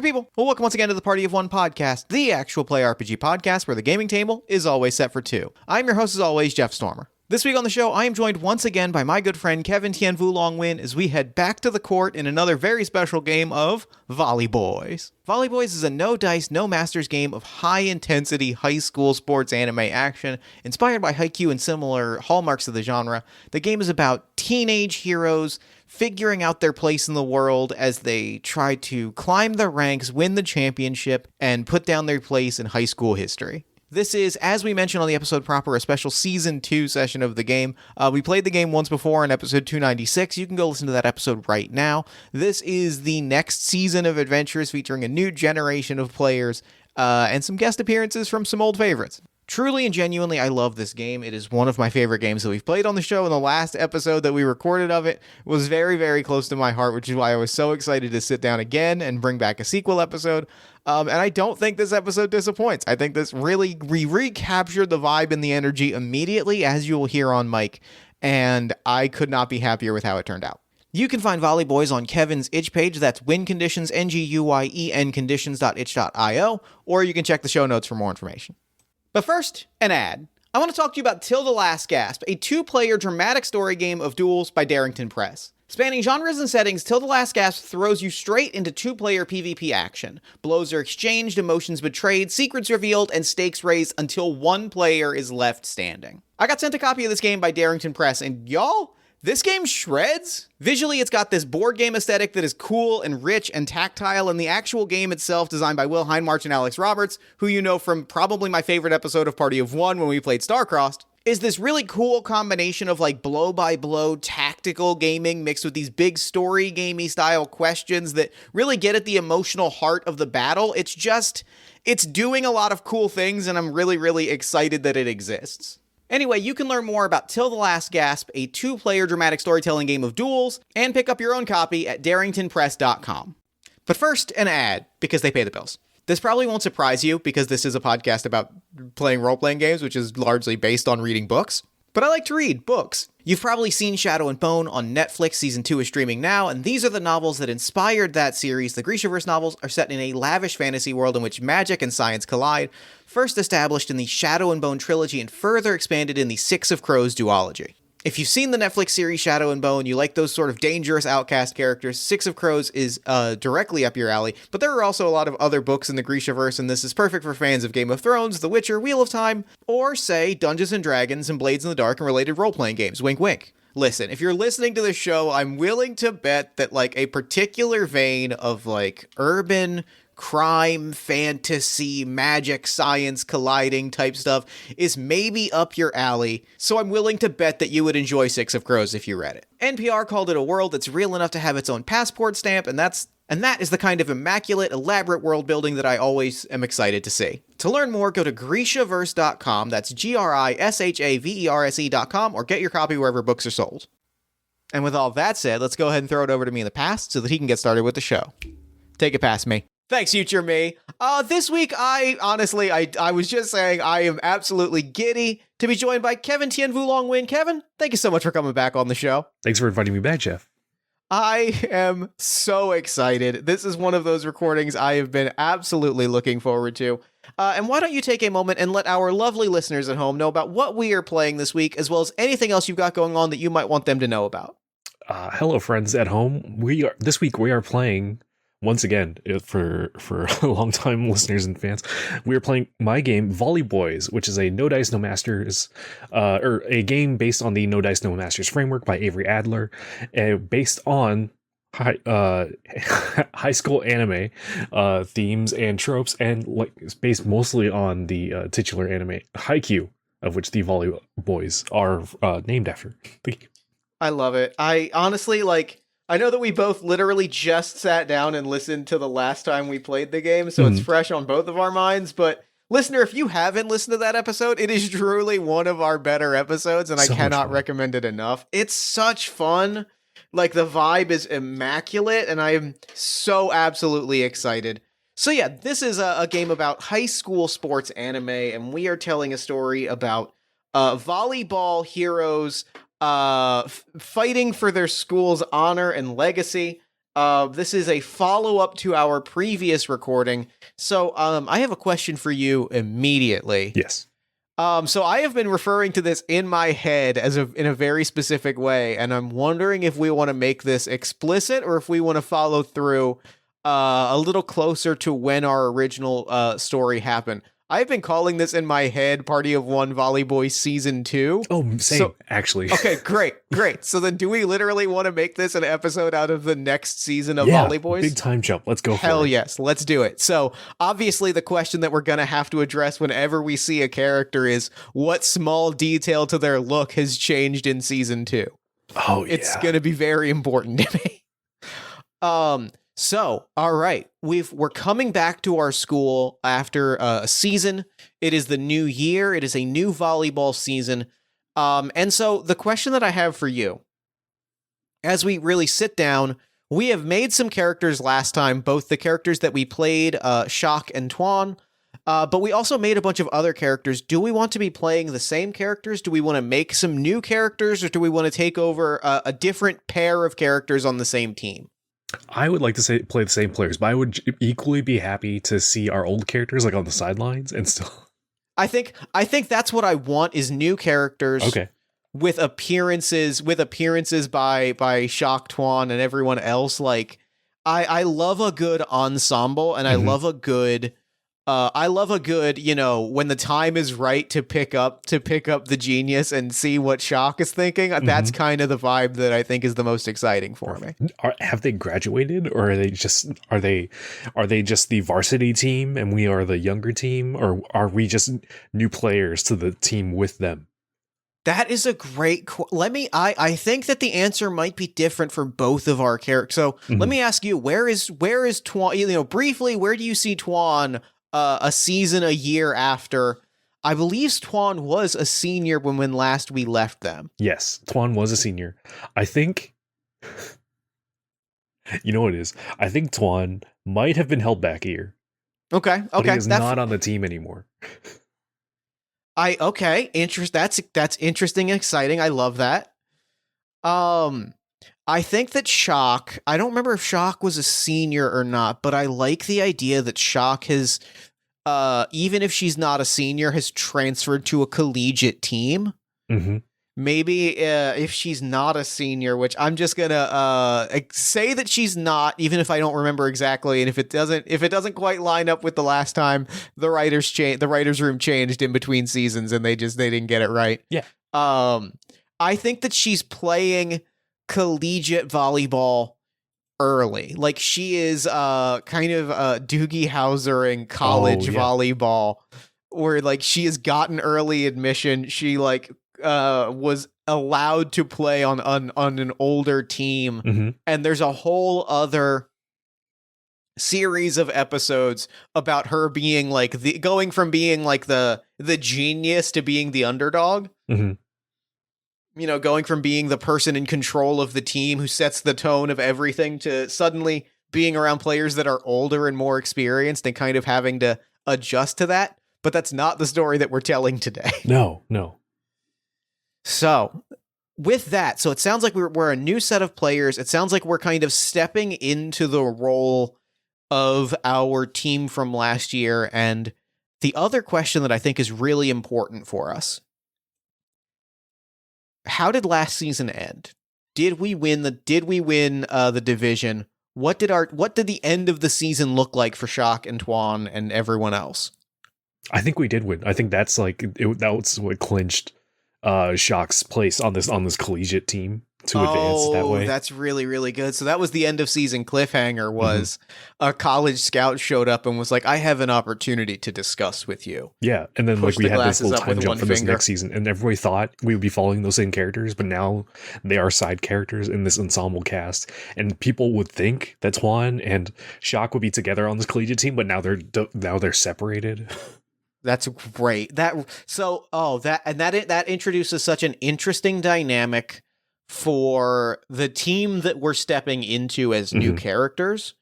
Party people, well, welcome once again to the Party of One podcast, the actual play RPG podcast where the gaming table is always set for two. I'm your host as always, Jeff Stormer. This week on the show, I am joined once again by my good friend Kevin Thien Nguyen as we head back to the court in another very special game of Volley Boys. Volley Boys is a no-dice, no-masters game of high-intensity high school sports anime action, inspired by Haikyuu and similar hallmarks of the genre. The game is about teenage heroes figuring out their place in the world as they try to climb the ranks, win the championship, and put down their place in high school history. This is, as we mentioned on the episode proper, a special Season 2 session of the game. We played the game once before in episode 296. You can go listen to that episode right now. This is the next season of adventures featuring a new generation of players and some guest appearances from some old favorites. Truly and genuinely, I love this game. It is one of my favorite games that we've played on the show, and the last episode that we recorded of it was very, very close to my heart, which is why I was so excited to sit down again and bring back a sequel episode. And I don't think this episode disappoints. I think this really recaptured the vibe and the energy immediately, as you will hear on mic, and I could not be happier with how it turned out. You can find Volley Boys on Kevin's itch page, that's Win Conditions, Nguyen conditions.itch.io, or you can check the show notes for more information. But first, an ad. I want to talk to you about Till the Last Gasp, a two-player dramatic story game of duels by Darrington Press. Spanning genres and settings, Till the Last Gasp throws you straight into two-player PvP action. Blows are exchanged, emotions betrayed, secrets revealed, and stakes raised until one player is left standing. I got sent a copy of this game by Darrington Press, and y'all, this game shreds. Visually, it's got this board game aesthetic that is cool and rich and tactile, and the actual game itself, designed by Will Hindmarch and Alex Roberts, who you know from probably my favorite episode of Party of One when we played Starcrossed, is this really cool combination of like blow-by-blow tactical gaming mixed with these big story gamey style questions that really get at the emotional heart of the battle. It's doing a lot of cool things, and I'm really, really excited that it exists. Anyway, you can learn more about Till the Last Gasp, a two-player dramatic storytelling game of duels, and pick up your own copy at darringtonpress.com. But first, an ad, because they pay the bills. This probably won't surprise you, because this is a podcast about playing role-playing games, which is largely based on reading books. But I like to read books. You've probably seen Shadow and Bone on Netflix. Season 2 is streaming now, and these are the novels that inspired that series. The Grishaverse novels are set in a lavish fantasy world in which magic and science collide, first established in the Shadow and Bone trilogy and further expanded in the Six of Crows duology. If you've seen the Netflix series Shadow and Bone, you like those sort of dangerous outcast characters, Six of Crows is directly up your alley, but there are also a lot of other books in the Grishaverse, and this is perfect for fans of Game of Thrones, The Witcher, Wheel of Time, or, say, Dungeons & Dragons and Blades in the Dark and related role-playing games. Wink, wink. Listen, if you're listening to this show, I'm willing to bet that, like, a particular vein of, like, urban crime, fantasy, magic, science colliding type stuff is maybe up your alley, so I'm willing to bet that you would enjoy Six of Crows if you read it. NPR called it a world that's real enough to have its own passport stamp, and that is the kind of immaculate, elaborate world building that I always am excited to see. To learn more, go to Grishaverse.com, that's GRISHAVERSE.com, or get your copy wherever books are sold. And with all that said, let's go ahead and throw it over to me in the past so that he can get started with the show. Take it past me. Thanks, future me. This week, I was just saying I am absolutely giddy to be joined by Kevin Thien Nguyen. Kevin, thank you so much for coming back on the show. Thanks for inviting me back, Jeff. I am so excited. This is one of those recordings I have been absolutely looking forward to. And why don't you take a moment and let our lovely listeners at home know about what we are playing this week, as well as anything else you've got going on that you might want them to know about. Hello, friends at home. This week we are playing. Once again, for long-time listeners and fans, we are playing my game, Volley Boys, which is a no dice, no masters, or a game based on the no dice, no masters framework by Avery Adler, based on high school anime themes and tropes, and like it's based mostly on the titular anime Haikyuu, of which the Volley Boys are named after. I love it. I honestly I know that we both literally just sat down and listened to the last time we played the game, so it's fresh on both of our minds, but listener, if you haven't listened to that episode, it is truly one of our better episodes, and I cannot recommend it enough. It's such fun. Like, the vibe is immaculate, and I am so absolutely excited. So yeah, this is a game about high school sports anime, and we are telling a story about volleyball heroes fighting for their school's honor and legacy. This is a follow-up to our previous recording. So I have a question for you immediately. Yes. So I have been referring to this in my head in a very specific way, and I'm wondering if we want to make this explicit or if we want to follow through a little closer to when our original story happened. I've been calling this in my head Party of One Volley Boys Season 2. Oh, same, actually. Okay, great. So then do we literally want to make this an episode out of the next season of Volley Boys? Big time jump. Let's go for it. Hell yes, let's do it. So obviously the question that we're going to have to address whenever we see a character is what small detail to their look has changed in Season 2. Oh, yeah. It's going to be very important to me. So, all right, we're coming back to our school after a season. It is the new year. It is a new volleyball season. And so the question that I have for you, as we really sit down, we have made some characters last time, both the characters that we played, Shock and Thien, but we also made a bunch of other characters. Do we want to be playing the same characters? Do we want to make some new characters, or do we want to take over a different pair of characters on the same team? I would like to play the same players, but I would equally be happy to see our old characters like on the sidelines and still. I think that's what I want is new characters. Okay. With appearances by Shock, Thien, and everyone else. Like I love a good ensemble, and I love a good when the time is right to pick up the genius and see what Shock is thinking. That's kind of the vibe that I think is the most exciting for me. Have they graduated, or are they just the varsity team and we are the younger team, or are we just new players to the team with them? That is a great I think that the answer might be different for both of our characters. So let me ask you, where is Thien, briefly, where do you see Thien a season, a year after? I believe Thien was a senior when last we left them. Yes, Thien was a senior. I think, you know what it is? I think Thien might have been held back a year. Okay. But he is not on the team anymore. That's interesting and exciting. I love that. I think that Shock, I don't remember if Shock was a senior or not, but I like the idea that Shock has, even if she's not a senior, has transferred to a collegiate team. Maybe if she's not a senior, which I'm just gonna say that she's not, even if I don't remember exactly, and if it doesn't quite line up with the last time, the writers room changed in between seasons, and they didn't get it right. Yeah. I think that she's playing collegiate volleyball early, like she is kind of Doogie Howser in college volleyball, where like she has gotten early admission. She was allowed to play on an older team, and there's a whole other series of episodes about her being like going from being like the genius to being the underdog. Going from being the person in control of the team who sets the tone of everything to suddenly being around players that are older and more experienced and kind of having to adjust to that. But that's not the story that we're telling today. No. So with that, so it sounds like we're a new set of players. It sounds like we're kind of stepping into the role of our team from last year. And the other question that I think is really important for us: how did last season end? Did we win the division? What did the end of the season look like for Shock and Thien and everyone else? I think we did win. I think that's that was what clinched Shock's place on this collegiate team to advance that way. That's really, really good. So that was the end of season cliffhanger, was a college scout showed up and was like, I have an opportunity to discuss with you. Yeah. And then we had this little time jump for this next season, and everybody thought we would be following those same characters, but now they are side characters in this ensemble cast. And people would think that Thien and Shock would be together on this collegiate team, but now they're separated. That's great. That introduces such an interesting dynamic for the team that we're stepping into as new characters,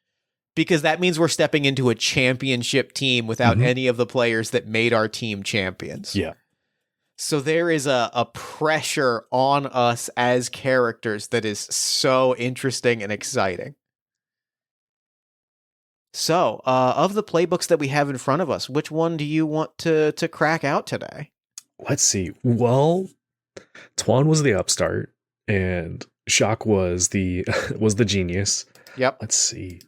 because that means we're stepping into a championship team without any of the players that made our team champions. Yeah. So there is a pressure on us as characters that is so interesting and exciting. So, of the playbooks that we have in front of us, which one do you want to crack out today? Let's see. Well, Thien was the upstart, and Shock was the was the genius. Yep. Let's see.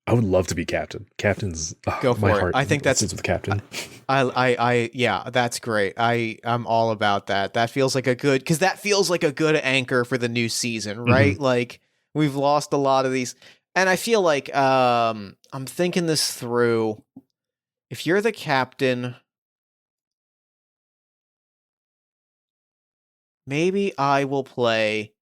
I would love to be captain. Captain's Go for my it. heart I think that's sits with captain. Yeah, that's great. I'm all about that. That feels like a good, because that feels like a good anchor for the new season, right? Mm-hmm. Like we've lost a lot of these, and I feel like I'm thinking this through. If you're the captain, maybe I will play.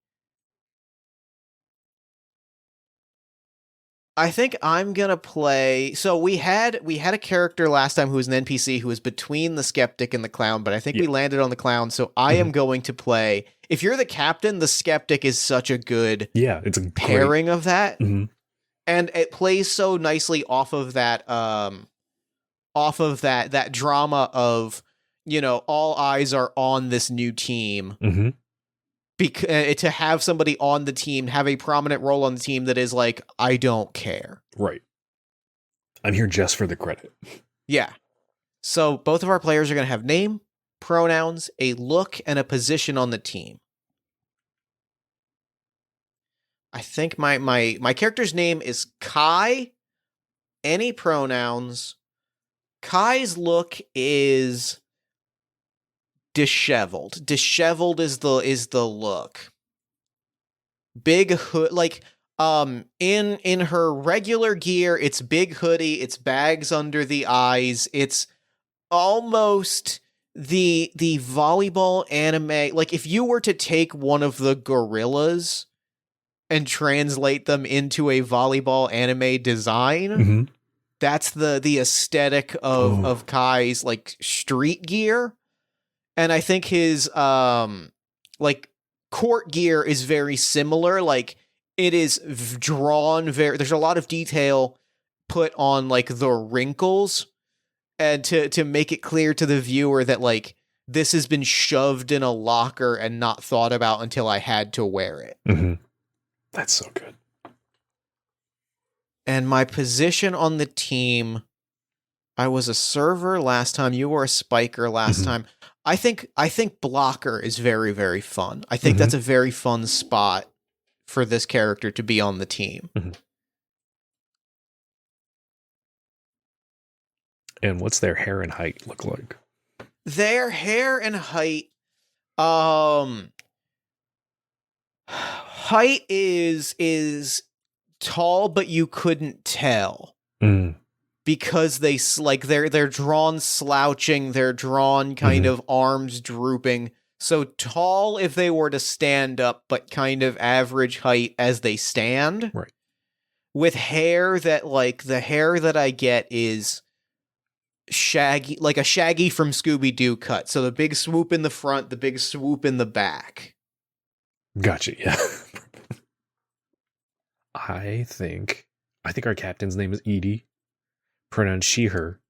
I think I'm gonna play. So we had a character last time who was an NPC who was between the skeptic and the clown, but I think we landed on the clown. So I am going to play. If you're the captain, the skeptic is such a good it's a pairing of that, Mm-hmm. and it plays so nicely off of that that drama of, you know, all eyes are on this new team. Mm-hmm. To have somebody on the team have a prominent role on the team that is like, I don't care. Right. I'm here just for the credit. Yeah. So both of our players are going to have name, pronouns, a look, and a position on the team. I think my character's name is Kai. Any pronouns. Kai's look is disheveled. Disheveled is the look. Big hood, like in her regular gear, it's big hoodie, it's bags under the eyes, it's almost the volleyball anime. Like if you were to take one of the gorillas and translate them into a volleyball anime design, that's the aesthetic of Kai's like street gear. And I think his like court gear is very similar. Like it is drawn there's a lot of detail put on like the wrinkles, and to make it clear to the viewer that like this has been shoved in a locker and not thought about until I had to wear it. Mm-hmm. That's so good. And my position on the team, I was a server last time. You were a spiker last time. I think blocker is very, very fun. I think that's a very fun spot for this character to be on the team. And what's their hair and height look like? Their hair and height, height is tall, but you couldn't tell. Because they're drawn slouching, they're drawn kind of arms drooping. So tall if they were to stand up, but kind of average height as they stand. Right. With hair that like the hair that I get is Shaggy, like a Shaggy from Scooby-Doo cut. So the big swoop in the front, the big swoop in the back. Gotcha. Yeah. I think our captain's name is Edie. Pronoun she, her.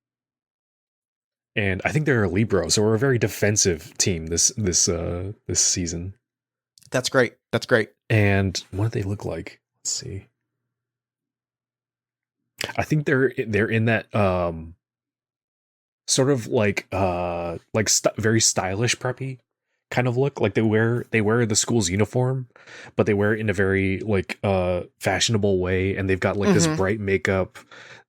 And I think they're a Libro, so we're a very defensive team this season. That's great. That's great. And what do they look like? Let's see. I think they're in that sort of like very stylish preppy kind of look. Like they wear the school's uniform, but they wear it in a very like fashionable way, and they've got like this bright makeup,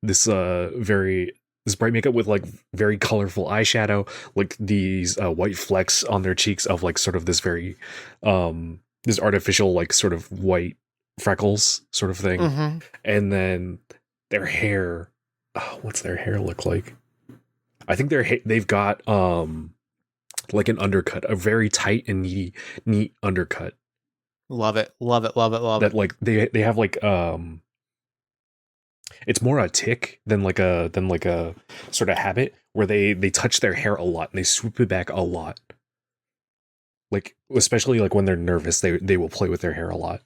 this bright makeup with like very colorful eyeshadow, like these white flecks on their cheeks of like sort of this very this artificial like sort of white freckles sort of thing. And then their hair, what's their hair look like? I think they've got like an undercut, a very tight and neat undercut. Love it. That like they have like it's more a tick than like a sort of habit where they touch their hair a lot and they swoop it back a lot. Like especially like when they're nervous, they will play with their hair a lot.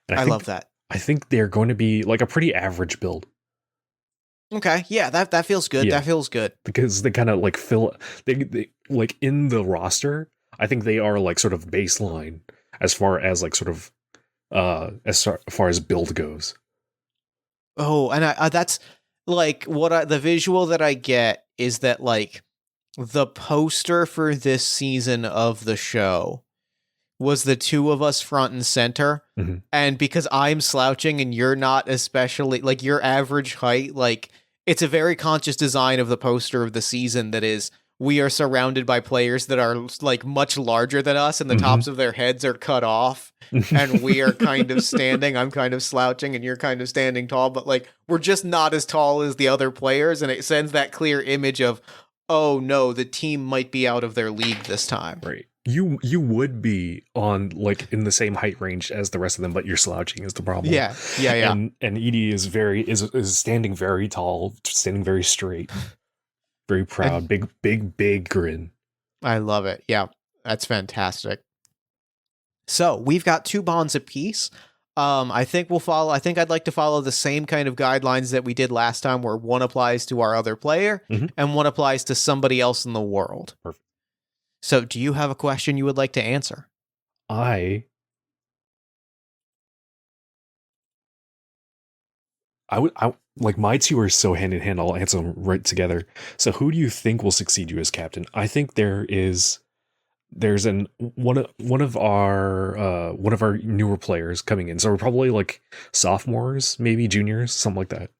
And I love that. I think they're going to be like a pretty average build. Okay, yeah, that feels good. Yeah. That feels good. Because they kind of like they like in the roster, I think they are like sort of baseline as far as like sort of as far as build goes. Oh, and I that's like the visual that I get is that like the poster for this season of the show was the two of us front and center. Mhm. And because I'm slouching and you're not, especially like your average height, like it's a very conscious design of the poster of the season that is we are surrounded by players that are like much larger than us and the tops of their heads are cut off and we are kind of standing. I'm kind of slouching and you're kind of standing tall, but like we're just not as tall as the other players, and it sends that clear image of, oh no, the team might be out of their league this time. Right. You would be on like in the same height range as the rest of them, but you're slouching is the problem. Yeah. And Edie is is standing very tall, standing very straight, very proud, big grin. I love it. Yeah, that's fantastic. So we've got 2 bonds apiece. I think I'd like to follow the same kind of guidelines that we did last time, where one applies to our other player and one applies to somebody else in the world. Perfect. So do you have a question you would like to answer? I like my two are so hand in hand. I'll answer them right together. So who do you think will succeed you as captain? I think there's one of our newer players coming in. So we're probably like sophomores, maybe juniors, something like that.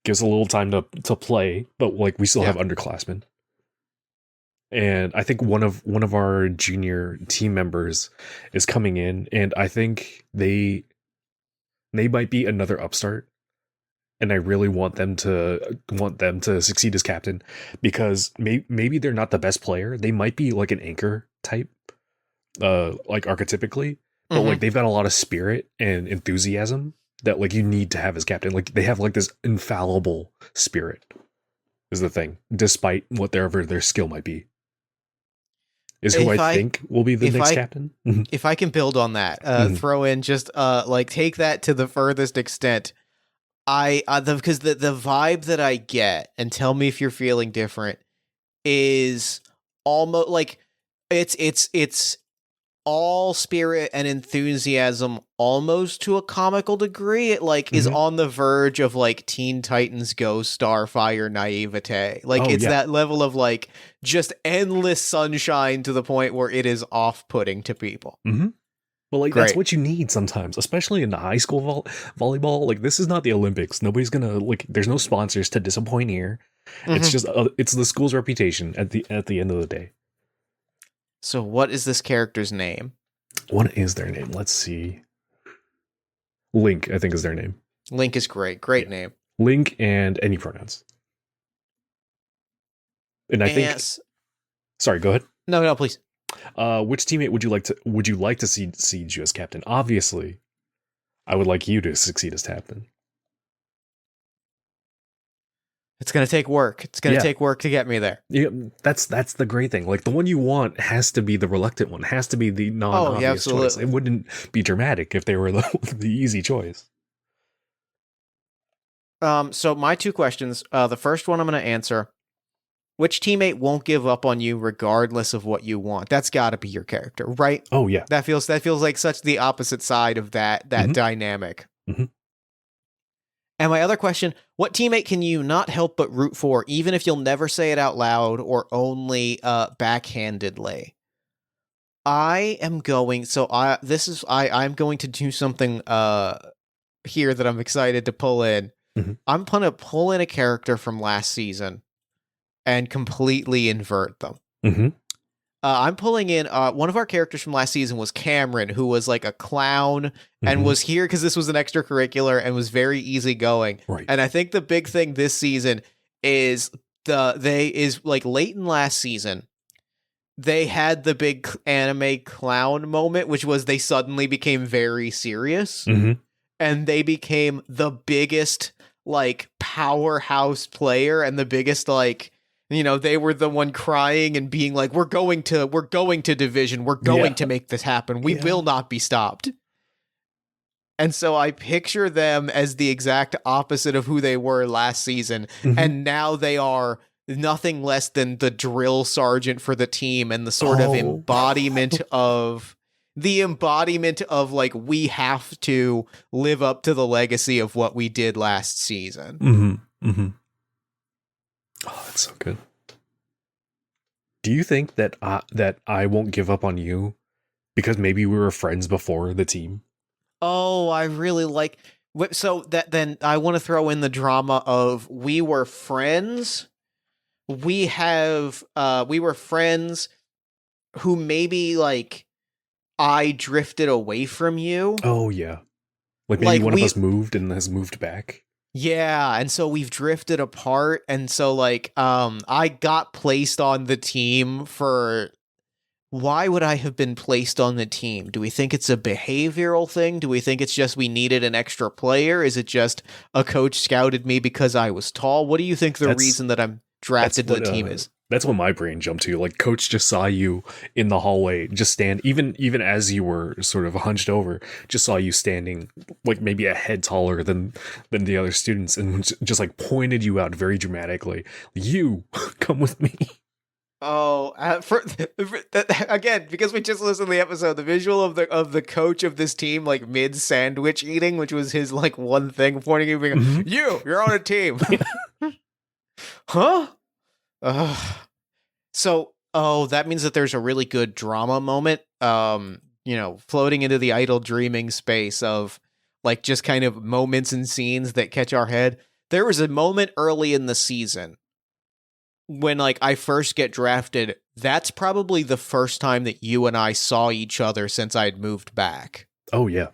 Gives a little time to play, but like we still have underclassmen. And I think one of our junior team members is coming in, and I think they might be another upstart. And I really want them to succeed as captain, because maybe they're not the best player. They might be like an anchor type, like archetypically, but like they've got a lot of spirit and enthusiasm that like you need to have as captain. Like they have like this infallible spirit is the thing, despite whatever their skill might be. Is who I think will be the next captain. If I can build on that, throw in just like take that to the furthest extent. Because the vibe that I get, and tell me if you're feeling different, is almost like it's all spirit and enthusiasm, almost to a comical degree. It like is on the verge of like Teen Titans Go Starfire naivete. Like that level of like just endless sunshine to the point where it is off-putting to people. Well, like that's what you need sometimes, especially in the high school volleyball. Like this is not the Olympics. Nobody's gonna like. There's no sponsors to disappoint here. It's just it's the school's reputation at the end of the day. So, what is this character's name? What is their name? Let's see. Link, I think, is their name. Link is great. Great name. Link and any pronouns. And I think. Sorry, go ahead. No, please. Which teammate would you like to see you as captain? Obviously, I would like you to succeed as captain. It's going to take work. It's going to take work to get me there. Yeah, that's the great thing. Like the one you want has to be the reluctant one. Has to be the non-obvious choice. It wouldn't be dramatic if they were the easy choice. So my 2 questions. The first one I'm going to answer. Which teammate won't give up on you regardless of what you want? That's got to be your character, right? Oh yeah. That feels like such the opposite side of that dynamic. And my other question, what teammate can you not help but root for, even if you'll never say it out loud or only backhandedly? I'm going to do something here that I'm excited to pull in. I'm going to pull in a character from last season and completely invert them. I'm pulling in one of our characters from last season was Cameron, who was like a clown and was here because this was an extracurricular and was very easygoing. Right. And I think the big thing this season is like late in last season, they had the big anime clown moment, which was they suddenly became very serious and they became the biggest like powerhouse player and the biggest like, you know, they were the one crying and being like, we're going to division. We're going to make this happen. We will not be stopped. And so I picture them as the exact opposite of who they were last season. And now they are nothing less than the drill sergeant for the team and the sort of embodiment of the embodiment of like we have to live up to the legacy of what we did last season. Mm-hmm. Mm-hmm. Oh, that's so good. Do you think that I won't give up on you because maybe we were friends before the team? Oh, I really like. So that then I want to throw in the drama of we were friends. We were friends who maybe like I drifted away from you. Oh yeah, like maybe Like one of us moved and has moved back. yeah, and so we've drifted apart, and so like I got placed on the team for. Why would I have been placed on the team? Do we think it's a behavioral thing? Do we think it's just we needed an extra player? Is it just a coach scouted me because I was tall? What do you think the reason that I'm drafted to the team is? That's what my brain jumped to. Like, coach just saw you in the hallway, just stand, even as you were sort of hunched over, just saw you standing like maybe a head taller than the other students, and just like pointed you out very dramatically. You come with me. Oh, again, because we just listened to the episode, the visual of the coach of this team like mid sandwich eating, which was his like one thing, pointing at me, being, you're on a team, huh? So, that means that there's a really good drama moment, floating into the idle dreaming space of like just kind of moments and scenes that catch our head. There was a moment early in the season when like I first get drafted. That's probably the first time that you and I saw each other since I'd moved back. Oh yeah,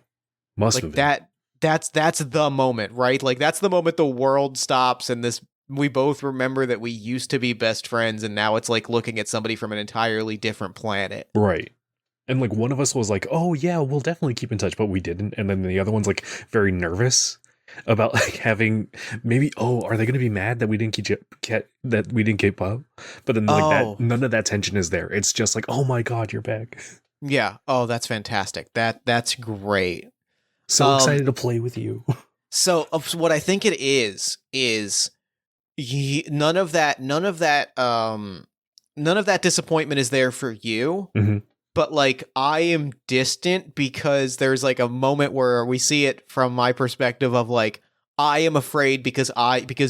must like have been. that's the moment, right? Like that's the moment the world stops and this we both remember that we used to be best friends, and now it's like looking at somebody from an entirely different planet. Right. And like one of us was like, "Oh yeah, we'll definitely keep in touch," but we didn't. And then the other one's like very nervous about like having maybe, are they going to be mad that we didn't keep up? But then like that, none of that tension is there. It's just like, "Oh my god, you're back." Yeah. Oh, that's fantastic. That's great. So excited to play with you. So what I think it is none of that disappointment is there for you. Mm-hmm. But like I am distant because there's like a moment where we see it from my perspective of like I am afraid because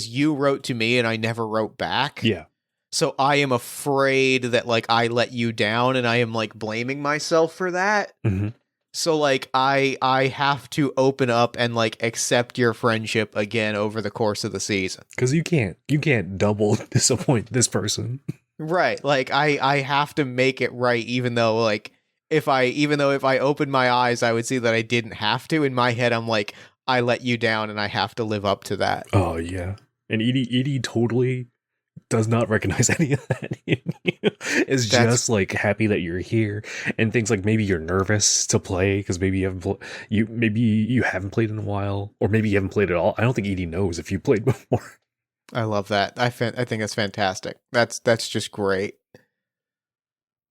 you wrote to me and I never wrote back. Yeah. So I am afraid that like I let you down, and I am like blaming myself for that. Mm-hmm. So like I have to open up and like accept your friendship again over the course of the season. Because you can't double disappoint this person. Right. Like I have to make it right, even though if I opened my eyes, I would see that I didn't have to. In my head, I'm like, I let you down and I have to live up to that. Oh yeah. And Edie totally does not recognize any of that in you. It's just like happy that you're here, and things like maybe you're nervous to play because maybe you haven't played in a while, or maybe you haven't played at all. I don't think Edie knows if you played before. I love that. I think that's fantastic. That's just great.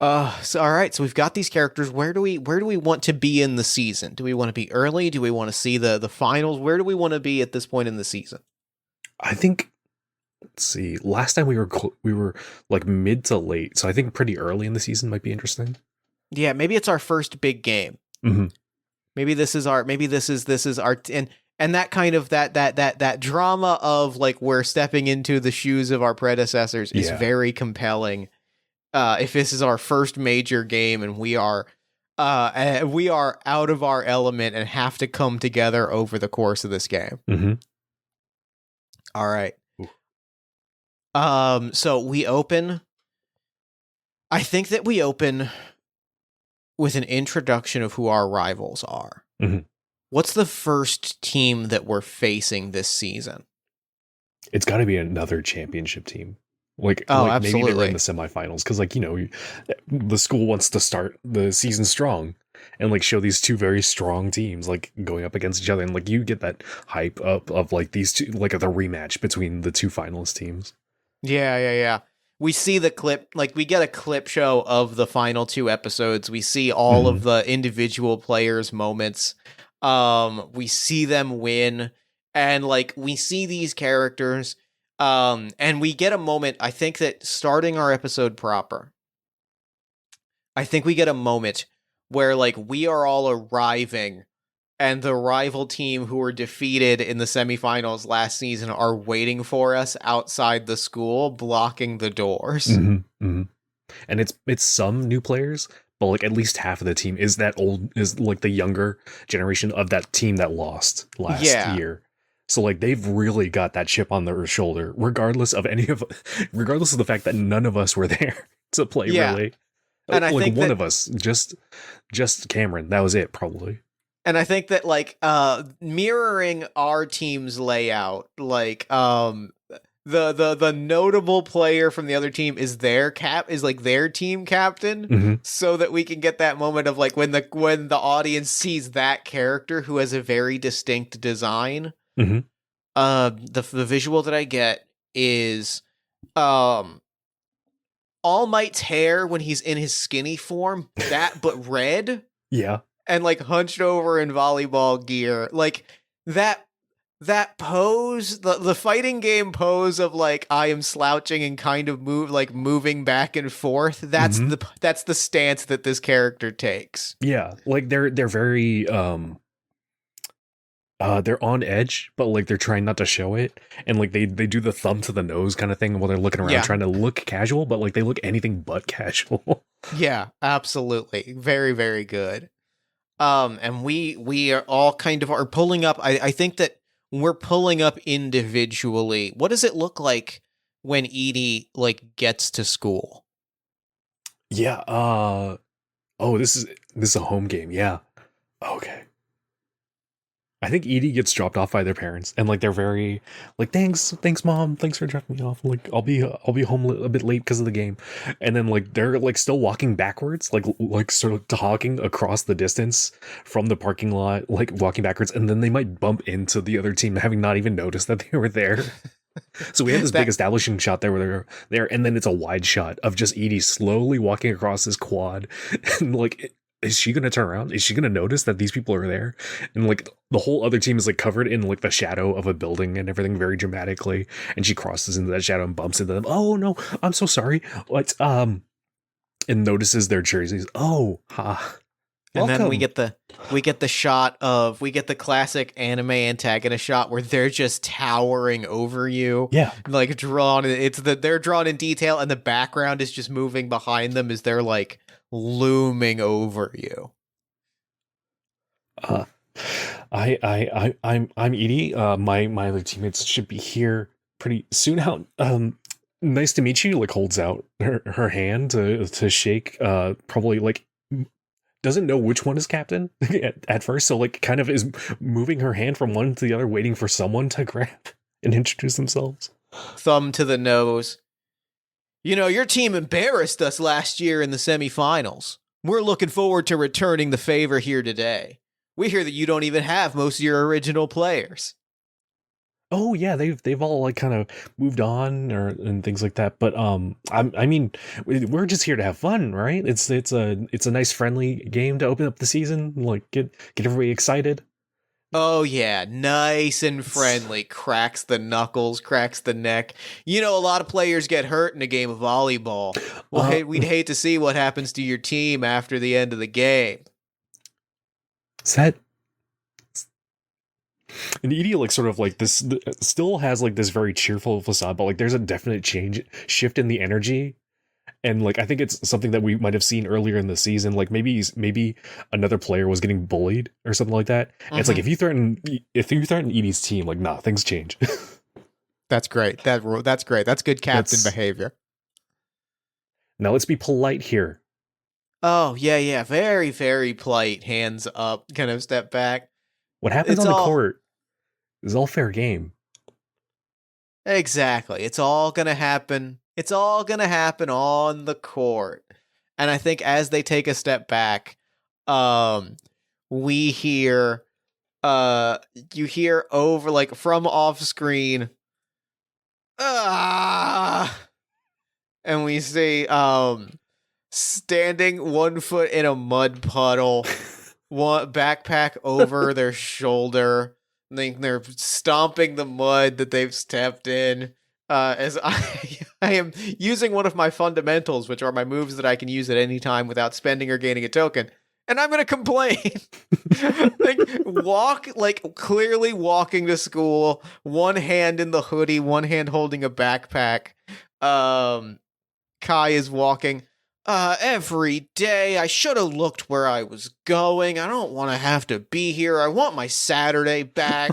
So all right, so we've got these characters. Where do we want to be in the season? Do we want to be early? Do we want to see the finals? Where do we want to be at this point in the season? I think, let's see. Last time we were like mid to late, so I think pretty early in the season might be interesting. Yeah, maybe it's our first big game. Mm-hmm. Maybe this is our and that kind of that drama of like we're stepping into the shoes of our predecessors is very compelling. If this is our first major game and we are out of our element and have to come together over the course of this game. Mm-hmm. All right. So we open. I think that we open with an introduction of who our rivals are. Mm-hmm. What's the first team that we're facing this season? It's got to be another championship team. Absolutely. Maybe they're in the semifinals because, the school wants to start the season strong and show these two very strong teams going up against each other, and you get that hype up of these two, the rematch between the two finalist teams. Yeah. We see the clip, we get a clip show of the final two episodes. We see all of the individual players' moments. We see them win, and we see these characters. And we get a moment, I think that starting our episode proper, I think we get a moment where like we are all arriving and the rival team who were defeated in the semifinals last season are waiting for us outside the school, blocking the doors. And it's some new players, but like at least half of the team is like the younger generation of that team that lost last year. So like they've really got that chip on their shoulder, regardless of the fact that none of us were there to play really. And I like think one of us, just Cameron, that was it probably. And I think that like mirroring our team's layout, like the notable player from the other team is their team captain, so that we can get that moment of like when the audience sees that character who has a very distinct design. The visual that I get is All Might's hair when he's in his skinny form, but red. Yeah. And like hunched over in volleyball gear. Like that pose, the fighting game pose of like I am slouching and kind of moving back and forth. That's the stance that this character takes. Yeah. Like they're very they're on edge, but like they're trying not to show it, and like they do the thumb to the nose kind of thing while they're looking around trying to look casual, but like they look anything but casual. Yeah, absolutely. Very, very good. And we are all kind of are pulling up. I think that we're pulling up individually. What does it look like when Edie like gets to school? Yeah. This is a home game. Yeah. Okay. I think Edie gets dropped off by their parents, and like they're very like, thanks mom, thanks for dropping me off. Like I'll be home a bit late because of the game, and then like they're like still walking backwards, like sort of talking across the distance from the parking lot, like walking backwards, and then they might bump into the other team, having not even noticed that they were there. So we have this big establishing shot there where they're there, and then it's a wide shot of just Edie slowly walking across this quad, and like. Is she going to turn around? Is she going to notice that these people are there? And like the whole other team is like covered in like the shadow of a building and everything very dramatically. And she crosses into that shadow and bumps into them. Oh no, I'm so sorry. What? And notices their jerseys. Oh, ha. And then we get the classic anime antagonist shot where they're just towering over you. Yeah. Like they're drawn in detail and the background is just moving behind them as they're like looming over you. I'm Edie. My other teammates should be here pretty soon. How nice to meet you. Like holds out her hand to shake. Probably like doesn't know which one is captain at first, so like kind of is moving her hand from one to the other, waiting for someone to grab and introduce themselves. Thumb to the nose. You know, your team embarrassed us last year in the semifinals. We're looking forward to returning the favor here today. We hear that you don't even have most of your original players. Oh yeah, they've all like kind of moved on and things like that. But I mean, we're just here to have fun, right? It's a nice friendly game to open up the season. Like get everybody excited. Oh yeah, nice and friendly. Cracks the knuckles, cracks the neck. You know, a lot of players get hurt in a game of volleyball. Well, we'd hate to see what happens to your team after the end of the game. Is that? And Edie like sort of like this still has like this very cheerful facade, but like there's a definite shift in the energy. And like I think it's something that we might have seen earlier in the season. Like maybe another player was getting bullied or something like that. And it's like if you threaten Edie's team, like nah, things change. That's great. That's great. That's good captain behavior. Now let's be polite here. Oh yeah, very very polite. Hands up, kind of step back. What happens on the court is all fair game. Exactly. It's all gonna happen. It's all going to happen on the court. And I think as they take a step back, we hear, you hear over, like, from off screen, and we see, standing 1 foot in a mud puddle, one backpack over their shoulder, they're stomping the mud that they've stepped in. As I am using one of my fundamentals, which are my moves that I can use at any time without spending or gaining a token. and I'm gonna complain. Clearly walking to school, one hand in the hoodie, one hand holding a backpack. Kai is walking. Every day I should have looked where I was going. I don't want to have to be here. I want my Saturday back.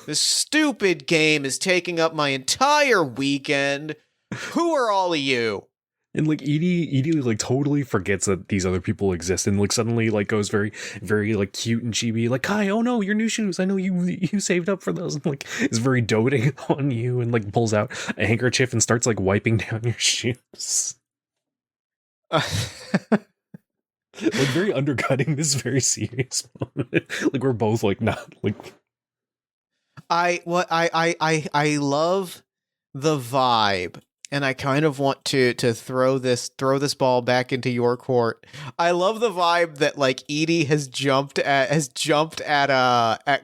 This stupid game is taking up my entire weekend. Who are all of you? And like Edie like totally forgets that these other people exist, and like suddenly like goes very, very like cute and chibi, like, Kai, oh no, your new shoes. I know you saved up for those. And like is very doting on you, and like pulls out a handkerchief and starts like wiping down your shoes. Like very undercutting this very serious moment. Like we're both like not like. I love the vibe. And I kind of want to throw this ball back into your court. I love the vibe that like Edie has jumped at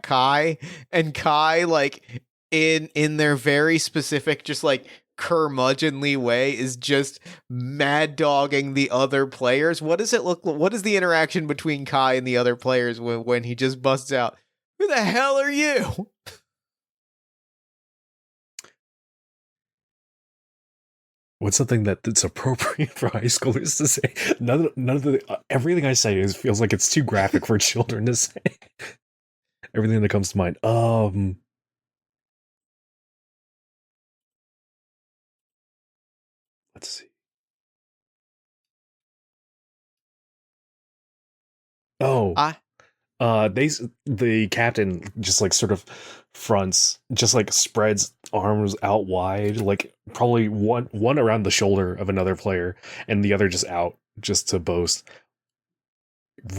Kai, and Kai like in their very specific just like curmudgeonly way is just mad dogging the other players. What is the interaction between Kai and the other players when he just busts out, "Who the hell are you?" What's something that's appropriate for high schoolers to say? None of the everything I say feels like it's too graphic for children to say. Everything that comes to mind. Let's see. Oh, the captain just like sort of fronts, just like spreads arms out wide, like probably one around the shoulder of another player and the other just out, just to boast,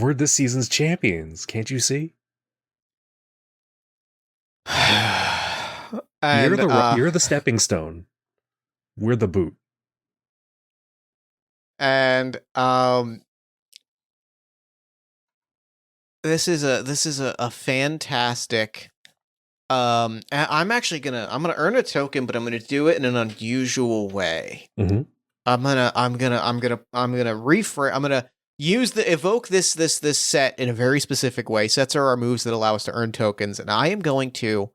"We're this season's champions, can't you see?" And, you're the stepping stone, we're the boot. And this is a fantastic. I'm gonna earn a token, but I'm gonna do it in an unusual way. Mm-hmm. I'm gonna evoke this set in a very specific way. Sets are our moves that allow us to earn tokens, and I am going to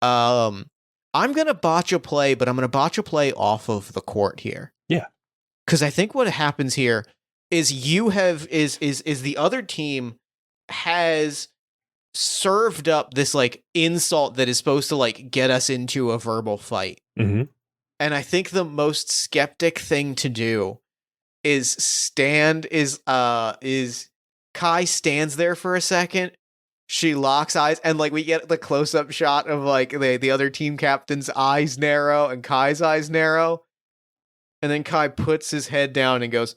I'm gonna botch a play, but I'm gonna botch a play off of the court here. Yeah. Because I think what happens here is the other team has served up this like insult that is supposed to like get us into a verbal fight. Mm-hmm. And I think the most skeptic thing to do is Kai stands there for a second. She locks eyes, and like we get the close up shot of like the other team captain's eyes narrow and Kai's eyes narrow. And then Kai puts his head down and goes,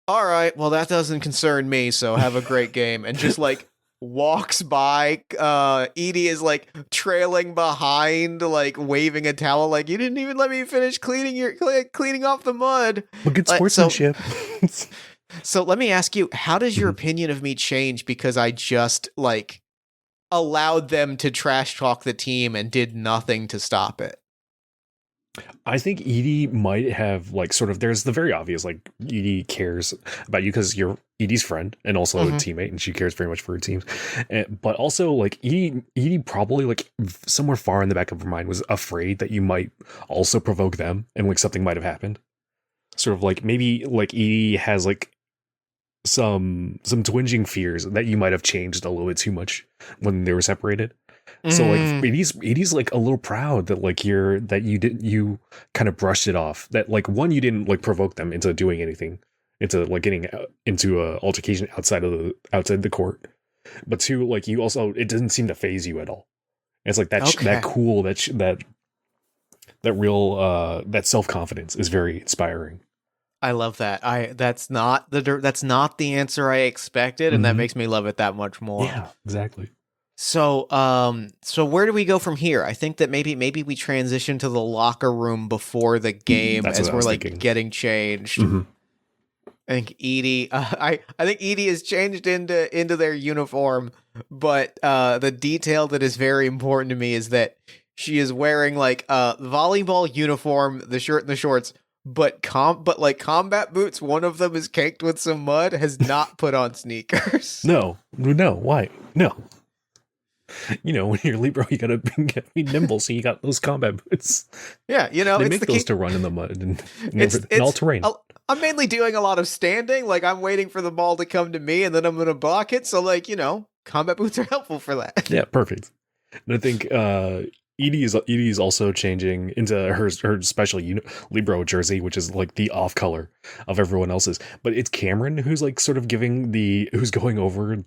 "All right, well, that doesn't concern me, so have a great game." And just like walks by. Edie is like trailing behind, like waving a towel, like, "You didn't even let me finish cleaning off the mud." Well, good sportsmanship. So let me ask you, how does your opinion of me change because I just like allowed them to trash talk the team and did nothing to stop it? I think Edie might have like sort of, there's the very obvious, like Edie cares about you because you're Edie's friend and also a teammate, and she cares very much for her teams. But also like Edie probably like somewhere far in the back of her mind was afraid that you might also provoke them and like something might have happened. Sort of like maybe like Edie has like some twinging fears that you might have changed a little bit too much when they were separated. So like Edie's like a little proud that like you kind of brushed it off, that like one, you didn't like provoke them into doing anything, into like getting into a altercation outside the court, but two, like you also, it doesn't seem to faze you at all. It's like that cool, that real that self-confidence is very inspiring. I love that. That's not the answer I expected, and that makes me love it that much more. Yeah, exactly. So where do we go from here? I think that maybe we transition to the locker room before the game as we're like thinking. Getting changed. I think Edie, I think Edie is changed into their uniform, but the detail that is very important to me is that she is wearing like a volleyball uniform, the shirt and the shorts, but like combat boots, one of them is caked with some mud, has not put on sneakers. No, why? No. When you're Libro, you gotta be nimble, so you got those combat boots. Yeah, They it's make those to run in the mud and it's in all terrain. I'm mainly doing a lot of standing. Like, I'm waiting for the ball to come to me, and then I'm going to block it. So, like, combat boots are helpful for that. Yeah, perfect. And I think Edie is also changing into her special Libro jersey, which is like the off color of everyone else's. But it's Cameron who's like sort of who's going over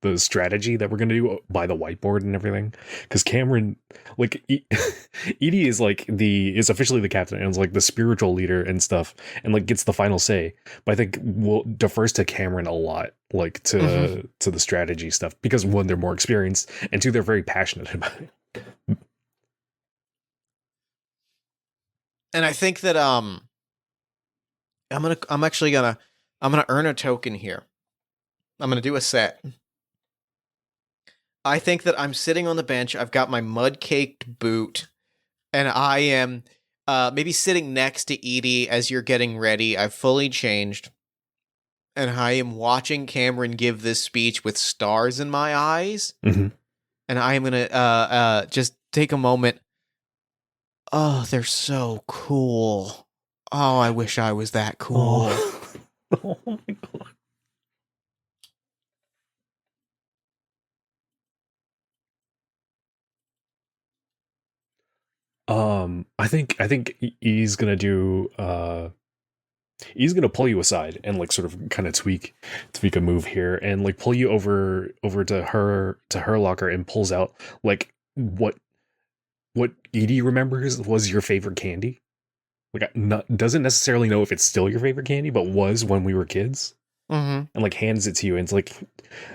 the strategy that we're going to do by the whiteboard and everything. Because Cameron, like, Edie is like is officially the captain and is like the spiritual leader and stuff, and like gets the final say. But I think defers to Cameron a lot, like to the strategy stuff, because one, they're more experienced, and two, they're very passionate about it. And I think that I'm gonna earn a token here. I'm gonna do a set. I think that I'm sitting on the bench. I've got my mud-caked boot, and I am maybe sitting next to Edie as you're getting ready. I've fully changed, and I am watching Cameron give this speech with stars in my eyes. Mm-hmm. And I am gonna just take a moment. Oh, they're so cool. Oh, I wish I was that cool. Oh my god. I think he's gonna do he's gonna pull you aside and like sort of kind of tweak a move here and like pull you over to her locker and pulls out like what Edie remembers was your favorite candy. Like, doesn't necessarily know if it's still your favorite candy, but was when we were kids. Mm-hmm. And like hands it to you, and it's like,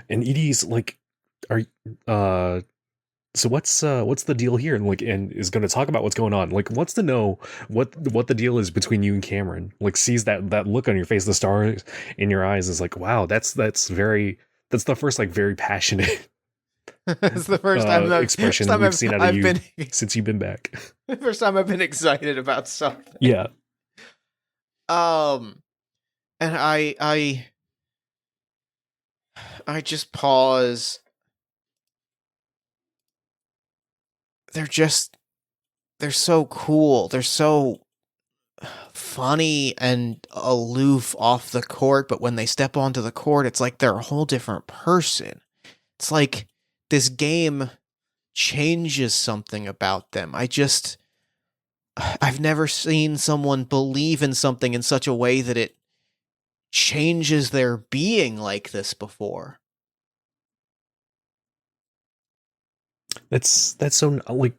and Edie's like, so what's the deal here? And like, and is going to talk about what's going on. Like, wants to know what the deal is between you and Cameron. Like, sees that look on your face, the stars in your eyes, is like, wow, that's the first like very passionate. It's the first time expression we've seen out of you since you've been back. The first time I've been excited about something. Yeah. And I just pause. They're so cool. They're so funny and aloof off the court, but when they step onto the court, it's like they're a whole different person. It's like this game changes something about them. I've never seen someone believe in something in such a way that it changes their being like this before. That's so like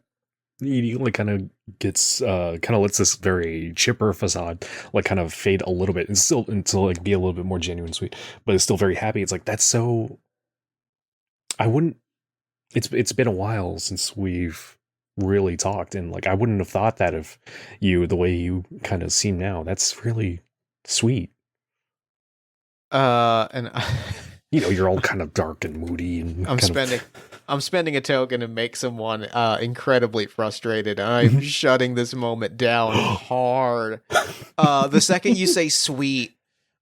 he like kind of gets kind of lets this very chipper facade like kind of fade a little bit and still until like be a little bit more genuine sweet, but it's still very happy. It's like that's so it's been a while since we've really talked, and like I wouldn't have thought that of you the way you kind of seem now. That's really sweet. And you're all kind of dark and moody, and I'm spending a token to make someone incredibly frustrated. I'm shutting this moment down hard. The second you say sweet,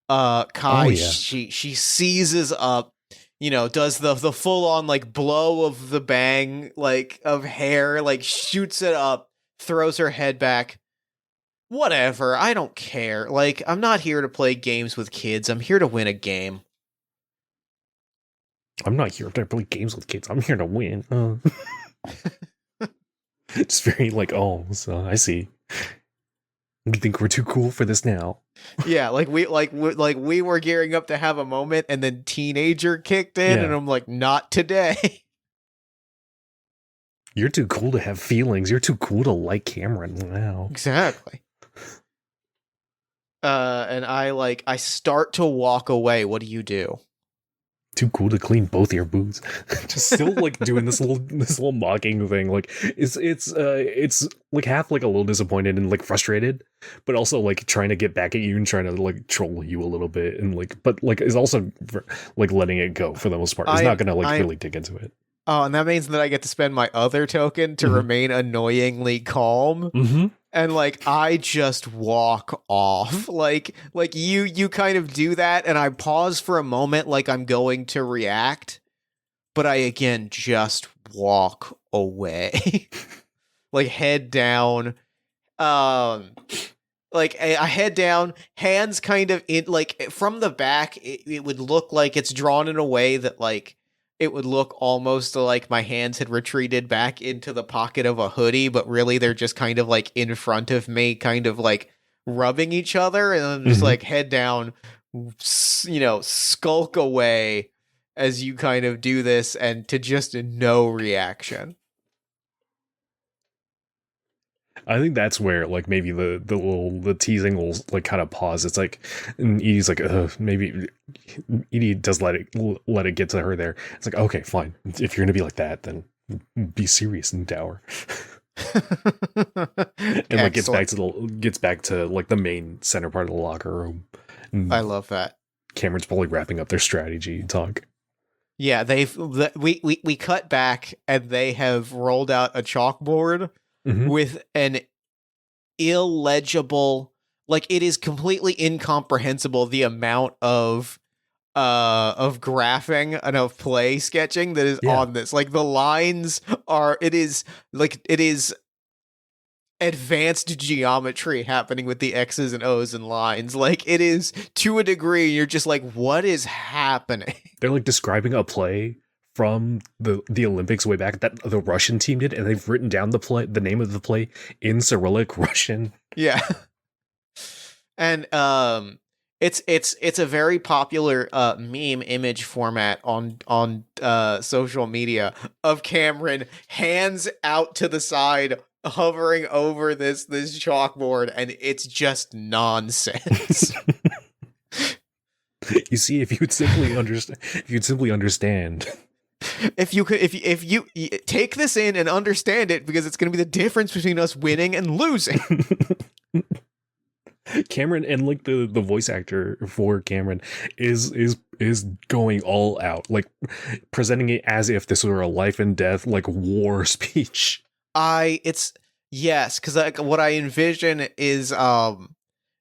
Kai, she seizes up, does the full on like blow of the bang, like of hair, like shoots it up, throws her head back. Whatever, I don't care. Like, I'm not here to play games with kids. I'm here to win a game. I'm not here to play games with kids. I'm here to win. It's very like, so I see. You think we're too cool for this now? Yeah, we were gearing up to have a moment, and then teenager kicked in, and I'm like, not today. You're too cool to have feelings. You're too cool to like Cameron. Wow. Exactly. And I start to walk away. What do you do? Too cool to clean both your boots. Just still like doing this little mocking thing. Like it's like half like a little disappointed and like frustrated, but also like trying to get back at you and trying to like troll you a little bit, and like but like is also like letting it go for the most part. It's not gonna like really dig into it. Oh, and that means that I get to spend my other token to remain annoyingly calm. Mm-hmm. and like I just walk off. Like you kind of do that, and I pause for a moment like I'm going to react, but I again just walk away. Like head down. Like I head down, hands kind of in, like from the back, it would look like it's drawn in a way that like it would look almost like my hands had retreated back into the pocket of a hoodie, but really they're just kind of like in front of me, kind of like rubbing each other, and then just like head down, skulk away as you kind of do this, and to just no reaction. I think that's where like maybe the teasing will like kind of pause. It's like, and Edie's like, maybe Edie does let it get to her there. It's like, okay, fine. If you're gonna be like that, then be serious and dour. And like gets back to like the main center part of the locker room. I love that. Cameron's probably wrapping up their strategy talk. Yeah, we cut back and they have rolled out a chalkboard with an illegible, like it is completely incomprehensible the amount of graphing and of play sketching that is on this. Like the lines it is advanced geometry happening with the X's and O's and lines. Like it is to a degree you're just like, what is happening? They're like describing a play from the Olympics way back that the Russian team did, and they've written down the name of the play in Cyrillic Russian. Yeah. And it's a very popular meme image format on social media of Cameron, hands out to the side, hovering over this chalkboard, and it's just nonsense. You see, if you'd simply understand. If you take this in and understand it, because it's going to be the difference between us winning and losing. Cameron, and like the voice actor for Cameron is going all out, like presenting it as if this were a life and death like war speech. Yes, because like what I envision is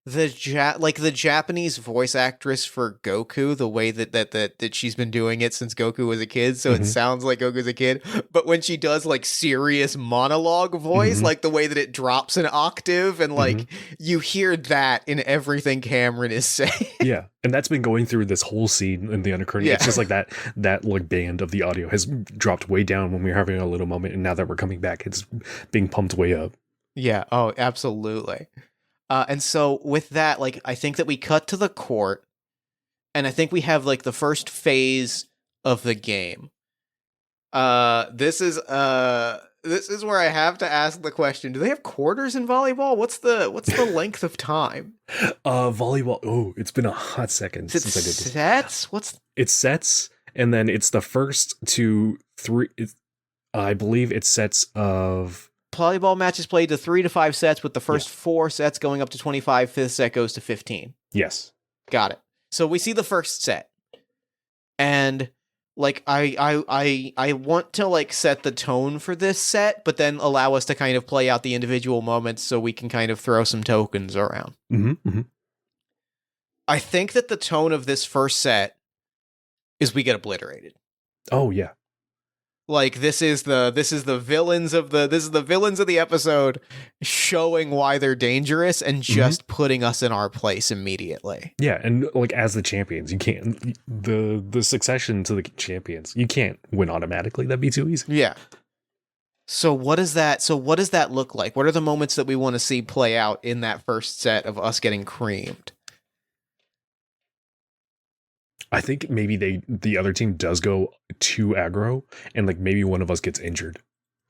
the Japanese voice actress for Goku, the way that she's been doing it since Goku was a kid, so it sounds like Goku's a kid, but when she does like serious monologue voice, like the way that it drops an octave, and like you hear that in everything Cameron is saying. Yeah, and that's been going through this whole scene in the undercurrent. Yeah. It's just like that like band of the audio has dropped way down when we were having a little moment, and now that we're coming back, it's being pumped way up. Yeah, oh, absolutely. And so with that, like, I think that we cut to the court, and I think we have like the first phase of the game. This is where I have to ask the question: do they have quarters in volleyball? What's the length of time? Volleyball. Oh, it's been a hot second since I did this. Sets? It's sets, and then it's the first 2, 3. I believe it's sets of. Volleyball matches played to 3 to 5 sets, with the first 4 sets going up to 25. Fifth set goes to 15. Yes. Got it. So we see the first set, and like I want to like set the tone for this set, but then allow us to kind of play out the individual moments so we can kind of throw some tokens around. I think that the tone of this first set is we get obliterated. Oh yeah. Like this is the villains of the episode showing why they're dangerous and just putting us in our place immediately. Yeah, and like as the champions, you can't the succession to the champions. You can't win automatically. That'd be too easy. Yeah. So what does that look like? What are the moments that we want to see play out in that first set of us getting creamed? I think maybe the other team does go too aggro, and like maybe one of us gets injured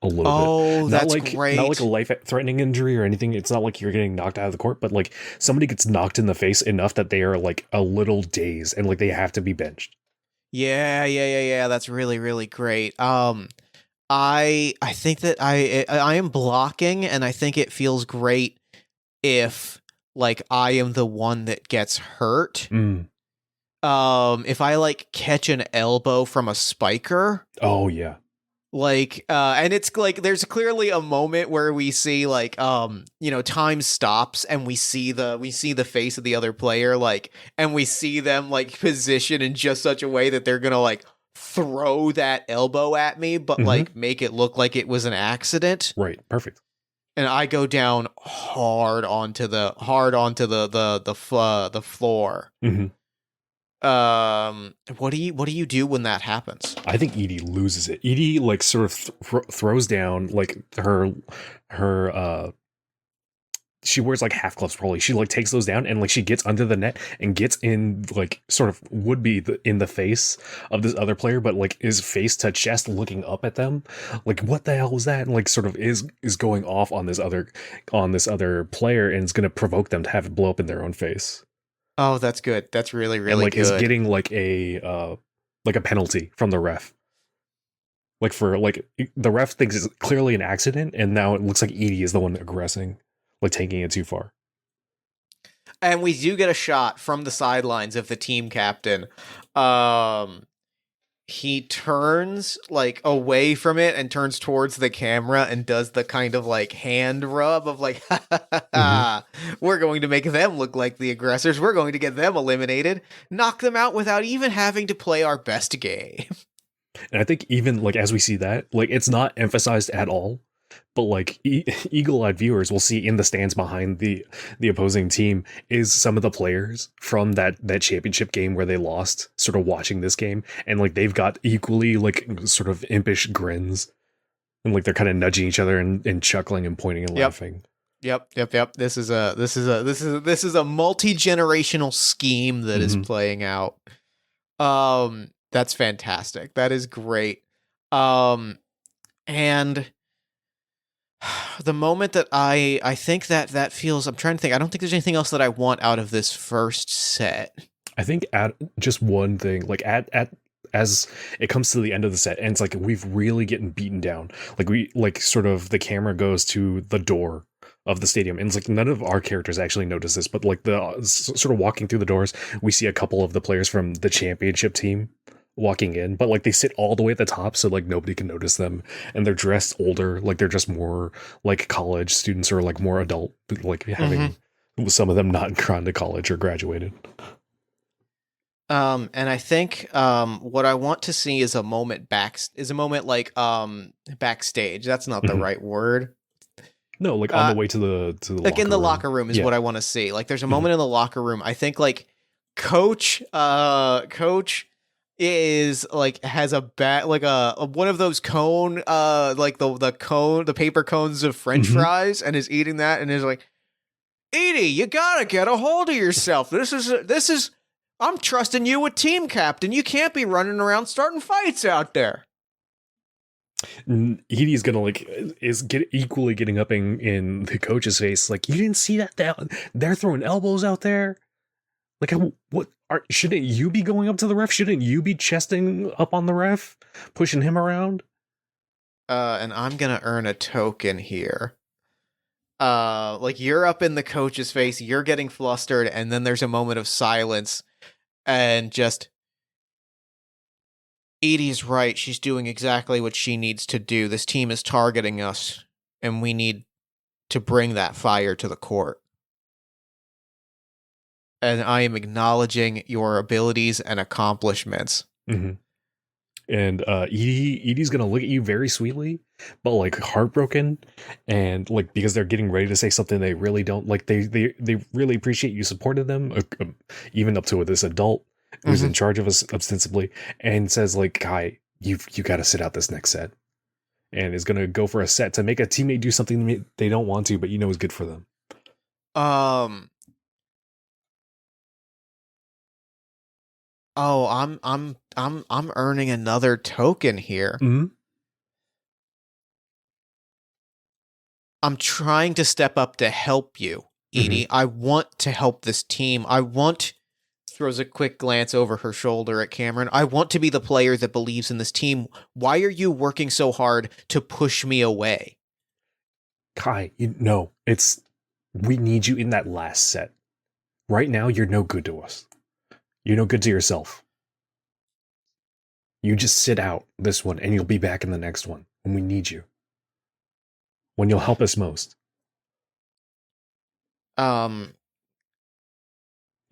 a little bit. Oh, that's great. Not like a life-threatening injury or anything. It's not like you're getting knocked out of the court, but like somebody gets knocked in the face enough that they are like a little dazed and like they have to be benched. Yeah. That's really, really great. I think that I am blocking, and I think it feels great if like I am the one that gets hurt. If I like catch an elbow from a spiker. Oh yeah. Like and it's like there's clearly a moment where we see like time stops and we see the face of the other player, like, and we see them like position in just such a way that they're gonna like throw that elbow at me but Mhm. like make it look like it was an accident, Right. Perfect. and I go down hard onto the floor. Hmm. What do you do when that happens? I think Edie loses it. Edie like sort of throws down like her she wears like half gloves probably. She like takes those down and like she gets under the net and gets in like sort of would be in the face of this other player, but like is face to chest looking up at them. Like what the hell was that? And like sort of is going off on this other player and is gonna provoke them to have it blow up in their own face. Oh, that's good. That's really, And really like good. is getting like a penalty from the ref. Like for like the ref thinks it's clearly an accident, and now it looks like Edie is the one aggressing, like taking it too far. And we do get a shot from the sidelines of the team captain. Um, he turns like away from it and turns towards the camera and does the kind of like hand rub of like, we're going to make them look like the aggressors. We're going to get them eliminated, knock them out without even having to play our best game. And I think even like as we see that, like it's not emphasized at all, but like eagle-eyed viewers will see in the stands behind the opposing team is some of the players from that championship game where they lost, sort of watching this game, and like they've got equally like sort of impish grins, and like they're kind of nudging each other and chuckling and pointing and laughing. Yep. This is a multi-generational scheme that is playing out. That's fantastic. That is great. And the moment that I think that feels, I'm trying to think, I don't think there's anything else that I want out of this first set. I think at just one thing, like at as it comes to the end of the set, and it's like we've really getting beaten down. Like we like sort of the camera goes to the door of the stadium, and it's like none of our characters actually notice this, but like the sort of walking through the doors, we see a couple of the players from the championship team walking in, but like they sit all the way at the top, so like nobody can notice them, and they're dressed older, like they're just more like college students or like more adult, like having some of them not gone to college or graduated. And I think what I want to see is a moment like backstage. That's not the right word. No, like on the way to the like in the locker room is what I want to see. Like there's a moment in the locker room. I think like coach is like has a bat like a one of those cone like the paper cones of French fries, and is eating that and is like, Edie, you gotta get a hold of yourself. This is I'm trusting you with team captain. You can't be running around starting fights out there. Edie's gonna like is equally getting up in the coach's face, like, you didn't see that they're throwing elbows out there. Like, shouldn't you be going up to the ref? Shouldn't you be chesting up on the ref, pushing him around? And I'm gonna earn a token here. Like you're up in the coach's face, you're getting flustered, and then there's a moment of silence, and just Edie's right. She's doing exactly what she needs to do. This team is targeting us, and we need to bring that fire to the court. And I am acknowledging your abilities and accomplishments. And Edie's gonna look at you very sweetly, but like heartbroken, and like because they're getting ready to say something they really don't like. They really appreciate you supported them, even up to this adult who's in charge of us ostensibly, and says like, "Kai, you got to sit out this next set," and is gonna go for a set to make a teammate do something they don't want to, but you know is good for them. Oh, I'm earning another token here. I'm trying to step up to help you, Edie. I want to help this team. Throws a quick glance over her shoulder at Cameron. I want to be the player that believes in this team. Why are you working so hard to push me away? Kai, we need you in that last set. Right now, you're no good to us. You're no good to yourself. You just sit out this one and you'll be back in the next one when we need you. When you'll help us most. Um,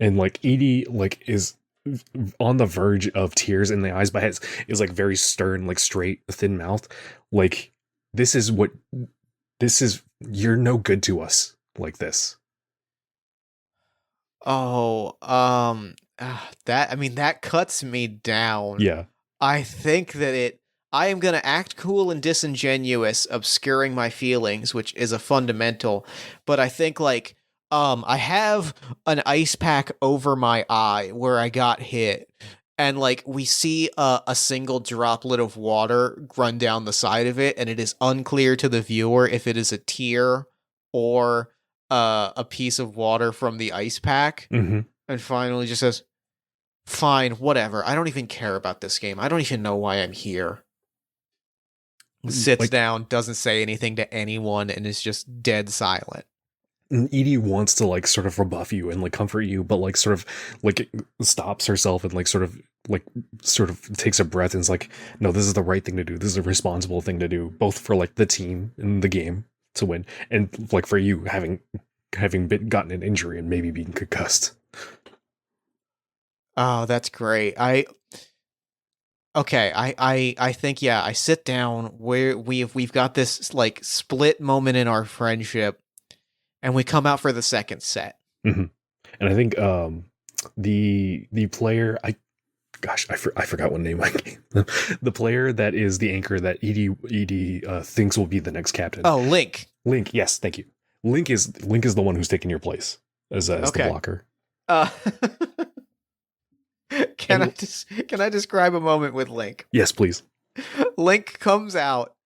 And like Edie like is on the verge of tears in the eyes, but is like very stern, like straight, thin mouth. Like this is you're no good to us like this. oh, that cuts me down. Yeah. I think that I am going to act cool and disingenuous, obscuring my feelings, which is a fundamental, but I think like, I have an ice pack over my eye where I got hit, and like we see a single droplet of water run down the side of it, and it is unclear to the viewer if it is a tear or a piece of water from the ice pack. Mm-hmm. And finally just says, fine, whatever. I don't even care about this game. I don't even know why I'm here. Sits down, doesn't say anything to anyone, and is just dead silent. Edie wants to like sort of rebuff you and like comfort you, but like sort of like stops herself and like sort of takes a breath and is like, no, this is the right thing to do. This is a responsible thing to do, both for like the team and the game to win, and like for you having gotten an injury and maybe being concussed. Oh, that's great. I think, yeah, I sit down where we've got this like split moment in our friendship, and we come out for the second set. Mm-hmm. And I think the player, I forgot what name I gave them. The player that is the anchor that Edie thinks will be the next captain. Oh, Link. Link, yes, thank you. Link is the one who's taking your place as the blocker. Can I describe a moment with Link? Yes, please. Link comes out.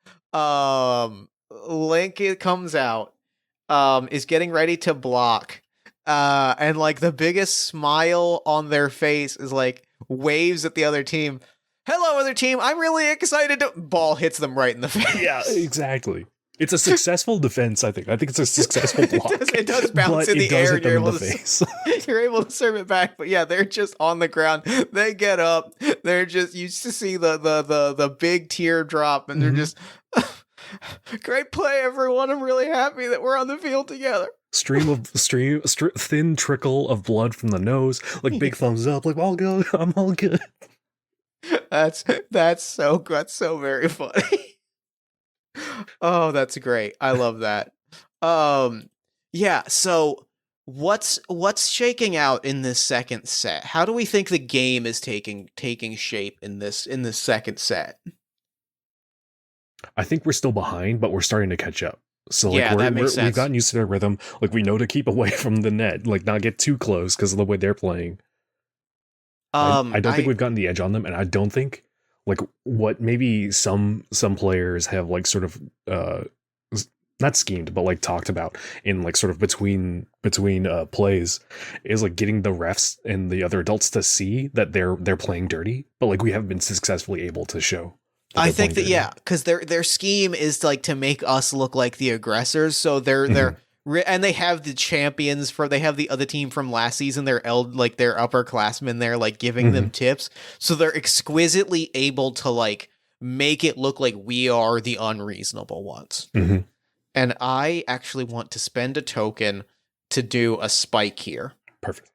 Is getting ready to block. And like the biggest smile on their face is like waves at the other team. Hello, other team. I'm really excited to. Ball hits them right in the face. Yeah, exactly. It's a successful defense, I think. I think it's a successful block. it does bounce in the air, and you're able to serve it back. But yeah, they're just on the ground. They get up. They're just, you just see the big teardrop, and they're just, great play, everyone. I'm really happy that we're on the field together. Thin trickle of blood from the nose, like big thumbs up, like all good. I'm all good. That's so very funny. Oh, that's great. I love that. Yeah, so what's shaking out in this second set? How do we think the game is taking shape in this second set? I think we're still behind, but we're starting to catch up. So like that makes sense. We've gotten used to their rhythm. Like we know to keep away from the net, like not get too close because of the way they're playing. I don't think we've gotten the edge on them, and I don't think like what maybe some players have like sort of not schemed, but like talked about in like sort of between plays is like getting the refs and the other adults to see that they're playing dirty, but like we haven't been successfully able to show. I think that, yeah, because their scheme is like to make us look like the aggressors. So they're and they have the champions they have the other team from last season. They're like their upperclassmen. They're like giving them tips. So they're exquisitely able to like make it look like we are the unreasonable ones. And I actually want to spend a token to do a spike here. Perfect.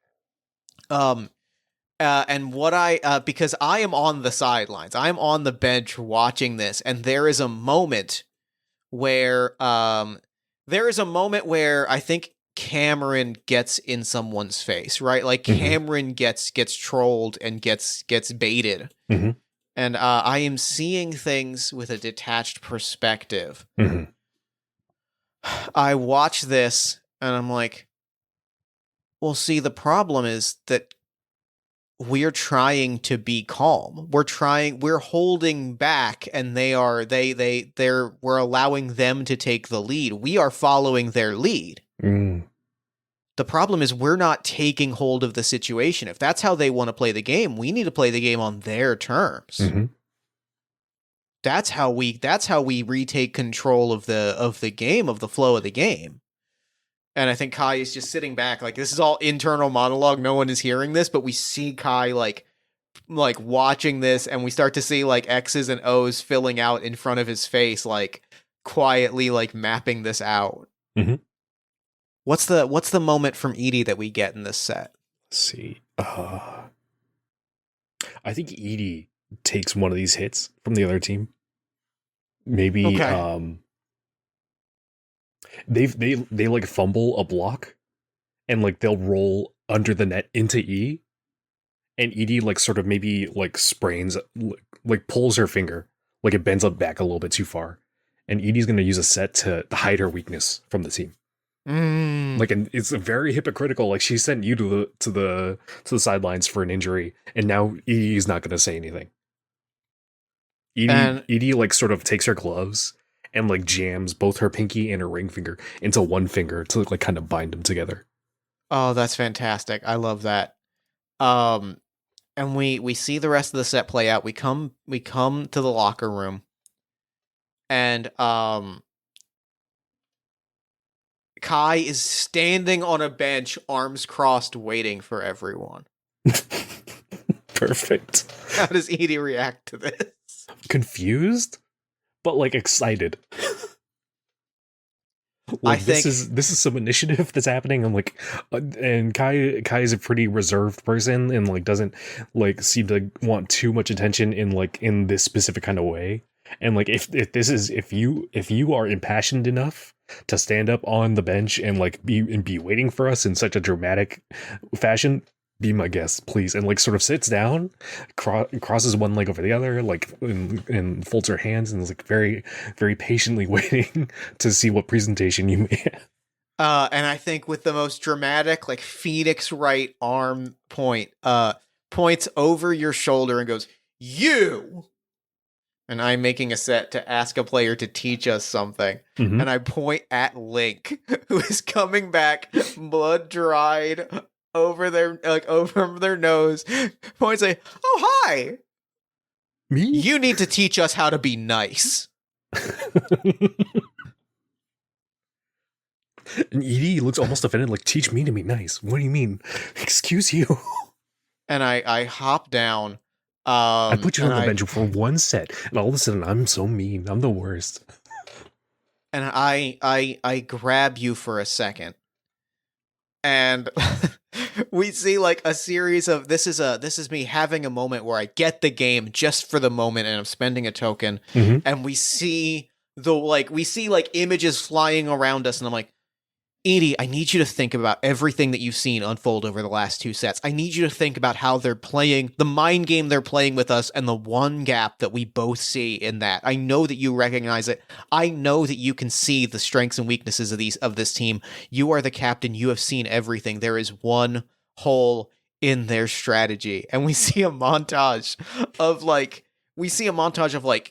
And what because I am on the sidelines, I'm on the bench watching this, and there is a moment where I think Cameron gets in someone's face, right? Like Cameron gets trolled and gets baited. And I am seeing things with a detached perspective. I watch this and I'm like, well, see, the problem is that we're trying to be calm. We're holding back, and we're allowing them to take the lead. We are following their lead. The problem is we're not taking hold of the situation. If that's how they want to play the game, we need to play the game on their terms. That's how we retake control of the game, of the flow of the game. And I think Kai is just sitting back, like this is all internal monologue. No one is hearing this, but we see Kai like like watching this, and we start to see like X's and O's filling out in front of his face, like quietly like mapping this out. Mm-hmm. What's the moment from Edie that we get in this set? Let's see. I think Edie takes one of these hits from the other team. Maybe Okay. they like fumble a block and like they'll roll under the net into E, and Edie like sort of maybe like sprains, like pulls her finger, like it bends up back a little bit too far, and Edie's going to use a set to hide her weakness from the team. Like, and it's very hypocritical. Like, she sent you to the sidelines for an injury, and now Edie's not going to say anything. Edie like sort of takes her gloves and like jams both her pinky and her ring finger into one finger to like kind of bind them together. Oh, that's fantastic. I love that. And we see the rest of the set play out. We come to the locker room, and Kai is standing on a bench, arms crossed, waiting for everyone. Perfect. How does Edie react to this? Confused, but like excited. Like, this is some initiative that's happening. I'm like, and Kai is a pretty reserved person and like doesn't like seem to want too much attention in this specific kind of way. And like if you are impassioned enough to stand up on the bench and like be waiting for us in such a dramatic fashion, be my guest, please. And like sort of sits down, crosses one leg over the other, like and folds her hands and is like very, very patiently waiting to see what presentation you may have. And I think with the most dramatic, like Phoenix right arm points over your shoulder and goes, "You." And I'm making a set to ask a player to teach us something. Mm-hmm. And I point at Link, who is coming back, blood dried, over their nose. Points like, "Oh, hi. Me? You need to teach us how to be nice." And Edie looks almost offended, like, "Teach me to be nice. What do you mean? Excuse you." And I hop down. I put you on the bench for one set, and all of a sudden I'm so mean. I'm the worst. And I grab you for a second. And we see like a series of this is me having a moment where I get the game just for the moment and I'm spending a token. Mm-hmm. And we see images flying around us, and I'm like, "Edie, I need you to think about everything that you've seen unfold over the last two sets. I need you to think about how they're playing, the mind game they're playing with us, and the one gap that we both see in that. I know that you recognize it. I know that you can see the strengths and weaknesses of this team. You are the captain. You have seen everything. There is one hole in their strategy." And we see a montage of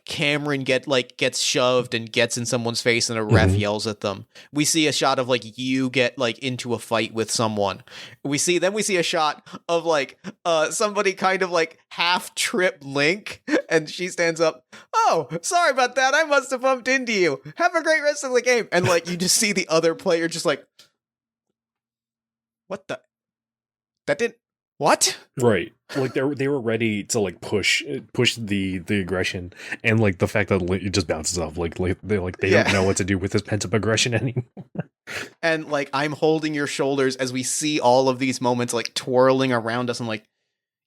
Cameron gets shoved and gets in someone's face and a ref yells at them. We see a shot of like you get like into a fight with someone. We see a shot of like somebody kind of like half trip Link, and she stands up. "Oh, sorry about that. I must have bumped into you. Have a great rest of the game." And like you just see the other player just like, "What the? That didn't what?" Right. Like they were ready to like push the aggression, and like the fact that it just bounces off. Like they don't know what to do with this pent up aggression anymore. And like I'm holding your shoulders as we see all of these moments like twirling around us. I'm like,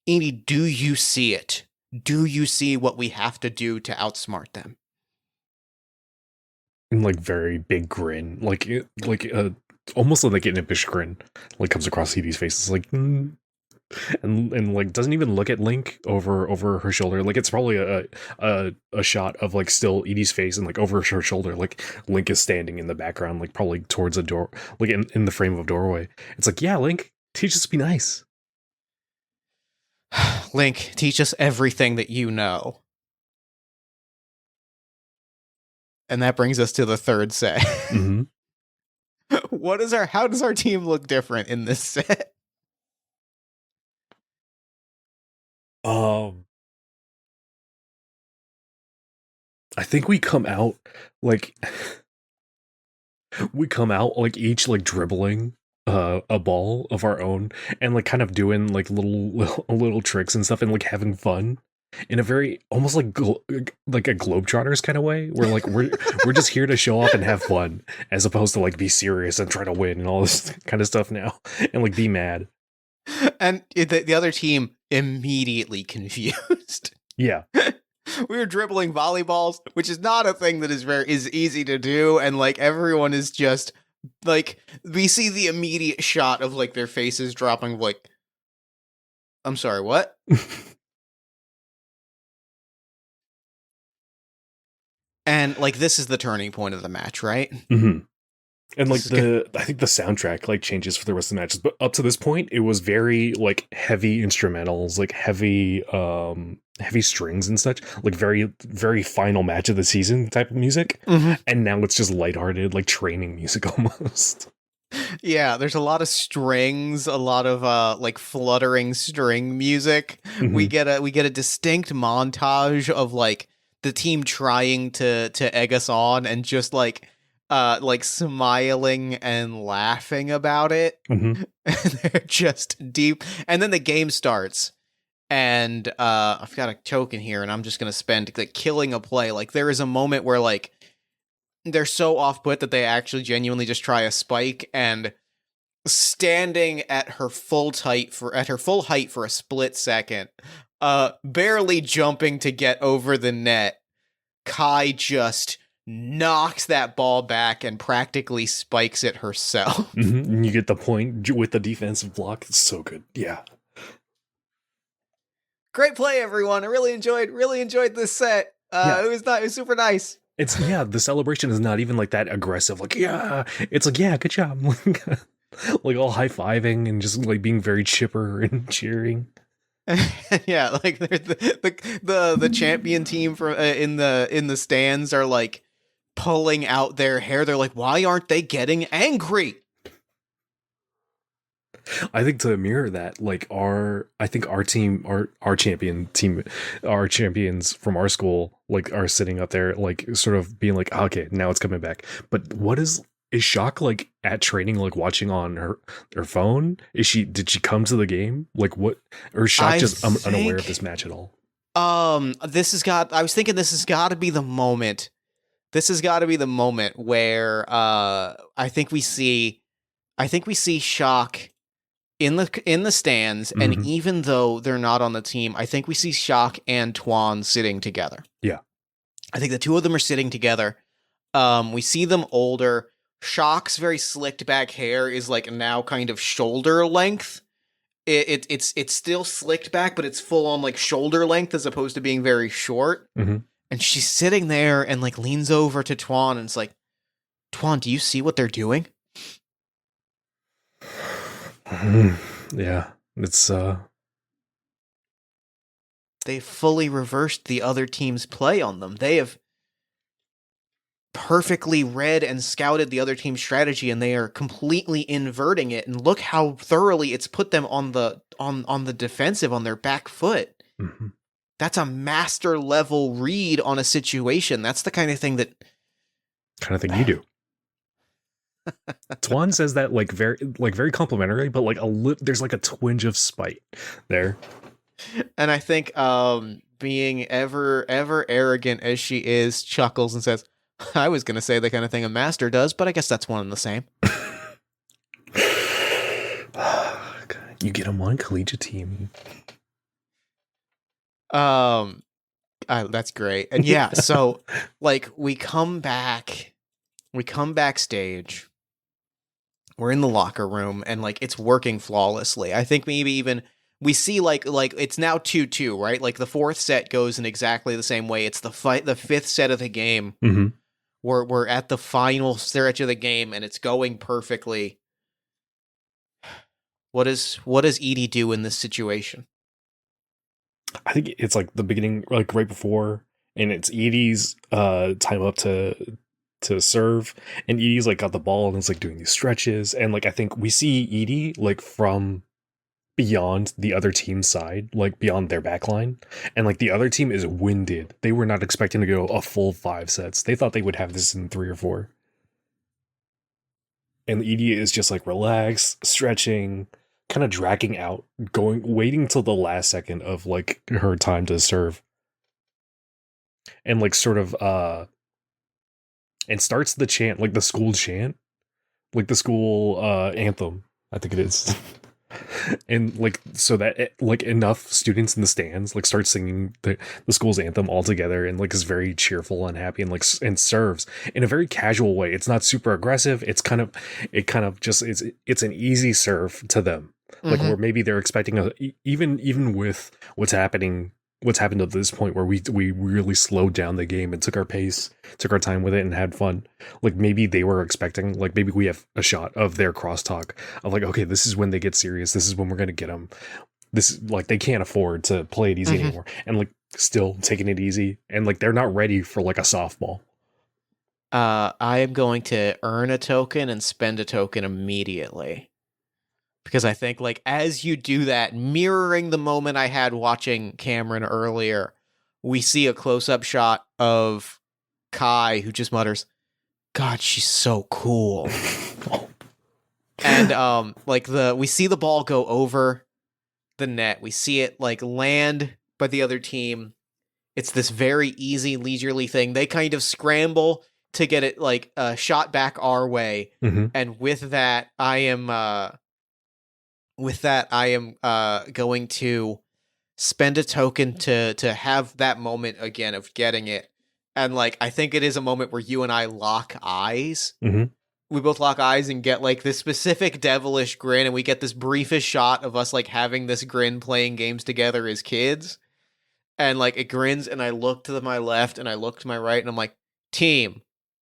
"Edie, do you see it? Do you see what we have to do to outsmart them?" And like very big grin, almost like an impish grin, like comes across Edie's face. It's like. And like doesn't even look at Link over her shoulder. Like it's probably a shot of like still Edie's face, and like over her shoulder like Link is standing in the background, like probably towards a door, like in the frame of a doorway. It's like, "Yeah, Link, teach us to be nice." "Link, teach us everything that you know." And that brings us to the third set. Mm-hmm. How does our team look different in this set? I think we come out like each like dribbling a ball of our own and like kind of doing like little tricks and stuff and like having fun in a very almost like like a Globetrotters kind of way, where like we're just here to show off and have fun as opposed to like be serious and try to win and all this kind of stuff now and like be mad. And the other team immediately confused. Yeah. We were dribbling volleyballs, which is not a thing that is easy to do, and like everyone is just like, we see the immediate shot of like their faces dropping, like, I'm sorry, what? And like this is the turning point of the match, right? Mm-hmm. And like I think the soundtrack like changes for the rest of the matches, but up to this point, it was very like heavy instrumentals, like heavy strings and such, like very, very final match of the season type of music. Mm-hmm. And now it's just lighthearted, like training music almost. Yeah, there's a lot of strings, a lot of like fluttering string music. Mm-hmm. We get a distinct montage of like the team trying to egg us on and just like smiling and laughing about it. Mm-hmm. They're just deep. And then the game starts. And I've got a choke in here, and I'm just gonna spend like killing a play. Like there is a moment where like they're so off put that they actually genuinely just try a spike, and standing at her full height for a split second, barely jumping to get over the net, Kai just knocks that ball back and practically spikes it herself. Mm-hmm. And you get the point with the defensive block. It's so good. Yeah. Great play, everyone. I really enjoyed this set. It was super nice. It's the celebration is not even like that aggressive. Like, yeah, it's like, yeah, good job. Like all high-fiving and just like being very chipper and cheering. Yeah, like the champion team from in the stands are like pulling out their hair. They're like, why aren't they getting angry? I think to mirror that, like our team, our champion team, our champions from our school, like are sitting up there, like sort of being like, okay, now it's coming back. But what is Shock like at training, like watching on her phone? Did she come to the game? Like what? Or is Shock just unaware of this match at all? I was thinking this has got to be the moment. This has got to be the moment where I think we see Shock in the stands, and Mm-hmm. even though they're not on the team, I think we see Shock and Thien sitting together. Yeah. I think the two of them are sitting together. We see them older. Shock's very slicked back hair is like now kind of shoulder length. It's still slicked back, but it's full on like shoulder length as opposed to being very short. Mm-hmm. And she's sitting there and like leans over to Thien and it's like, Thien, do you see what they're doing? Yeah, it's they fully reversed the other team's play on them. They have perfectly read and scouted the other team's strategy, and they are completely inverting it. And look how thoroughly it's put them on the defensive, on their back foot. Mm-hmm. That's a master level read on a situation. That's the kind of thing you do. Thien says that like very complimentary, but like there's like a twinge of spite there. And I think being ever arrogant as she is, chuckles and says, I was going to say the kind of thing a master does, but I guess that's one and the same. You get him on collegiate team. That's great. And yeah, so like we come backstage. We're in the locker room and like it's working flawlessly. I think maybe even we see like it's now 2-2, right? Like the fourth set goes in exactly the same way. It's the fifth set of the game. Mm-hmm. We're at the final stretch of the game and it's going perfectly. What does Edie do in this situation? I think it's like the beginning, like right before, and it's Edie's time up to serve, and Edie's like got the ball and it's like doing these stretches, and like I think we see Edie like from beyond the other team's side, like beyond their back line, and like the other team is winded. They were not expecting to go a full 5 sets. They thought they would have this in 3 or 4. and Edie is just like relaxed, stretching, kind of dragging out, waiting till the last second of like her time to serve, and like sort of and starts the chant, like the school chant, like the school anthem, I think it is. And like so that like enough students in the stands like start singing the school's anthem all together, and like is very cheerful and happy, and like and serves in a very casual way. It's not super aggressive. It kind of just it's an easy serve to them, like where maybe they're expecting even with what's happened to this point where we really slowed down the game and took our time with it and had fun. Like maybe they were expecting, like maybe we have a shot of their crosstalk of like, okay, this is when they get serious. This is when we're going to get them. This is like, they can't afford to play it easy anymore. And like still taking it easy. And like, they're not ready for like a softball. I am going to earn a token and spend a token immediately. Because I think, like, as you do that, mirroring the moment I had watching Cameron earlier, we see a close-up shot of Kai, who just mutters, "God, she's so cool." And, we see the ball go over the net. We see it, like, land by the other team. It's this very easy, leisurely thing. They kind of scramble to get it, like, shot back our way. And with that, I am going to spend a token to have that moment again of getting it. And like, I think it is a moment where you and I lock eyes. We both lock eyes and get like this specific devilish grin, and we get this briefest shot of us like having this grin playing games together as kids. And like it grins, and I look to my left and I look to my right, and I'm like, team,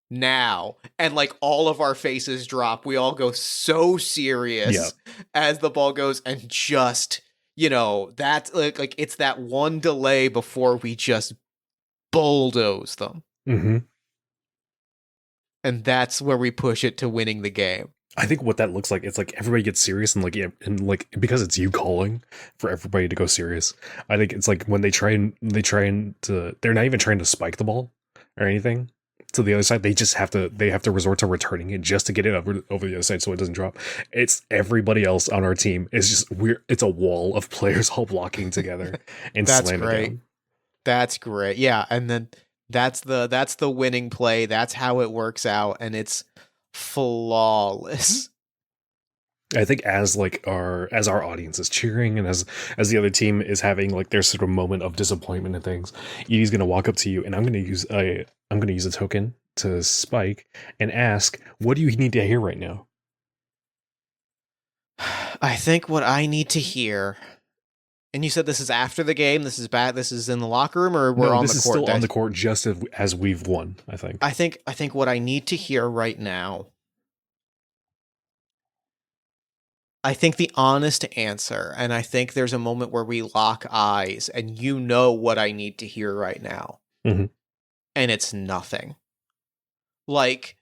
now. And like all of our faces drop. We all go so serious as the ball goes, and just, that's like it's that one delay before we just bulldoze them. And that's where we push it to winning the game. I think what that looks like, it's like everybody gets serious, and like because it's you calling for everybody to go serious. I think it's like when they're not even trying to spike the ball or anything to the other side. They have to resort to returning it just to get it over the other side so it doesn't drop. It's everybody else on our team. It's a wall of players all blocking together and slamming it down. That's great. Yeah, and then that's the winning play. That's how it works out, and it's flawless. I think as our audience is cheering, and as the other team is having like their sort of moment of disappointment and things, Edie's gonna walk up to you, and I'm gonna use a token to spike and ask, what do you need to hear right now? I think what I need to hear. And you said this is after the game. This is bad. This is in the locker room, or we're on the court. This is still on the court, just as we've won. I think what I need to hear right now. I think the honest answer, and I think there's a moment where we lock eyes, and you know what I need to hear right now, and it's nothing. Like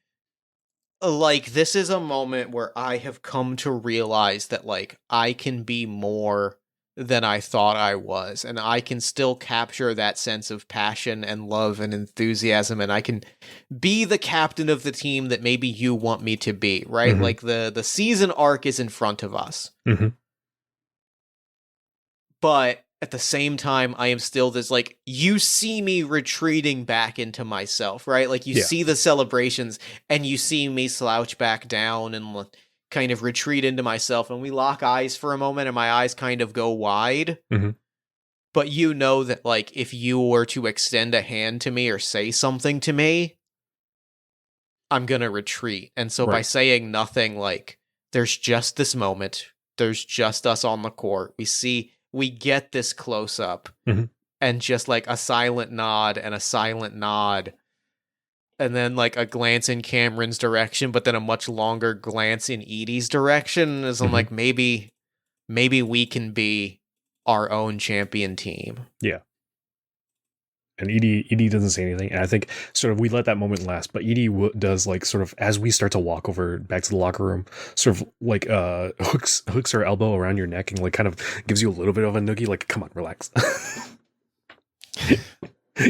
this is a moment where I have come to realize that like I can be more than I thought I was, and I can still capture that sense of passion and love and enthusiasm, and I can be the captain of the team that maybe you want me to be, right? Like the season arc is in front of us. But at the same time, I am still this, like, you see me retreating back into myself, right? Like, you see the celebrations, and you see me slouch back down and kind of retreat into myself, and we lock eyes for a moment, and my eyes kind of go wide. But you know that, like, if you were to extend a hand to me or say something to me, I'm gonna retreat. And so by saying nothing, like, there's just this moment, there's just us on the court, we get this close up, and just like a silent nod and a silent nod, and then like a glance in Cameron's direction, but then a much longer glance in Edie's direction, as I'm like, maybe we can be our own champion team. Yeah. And Edie doesn't say anything, and I think sort of we let that moment last, but Edie does like sort of as we start to walk over back to the locker room, sort of like hooks her elbow around your neck and like kind of gives you a little bit of a noogie, like, come on, relax.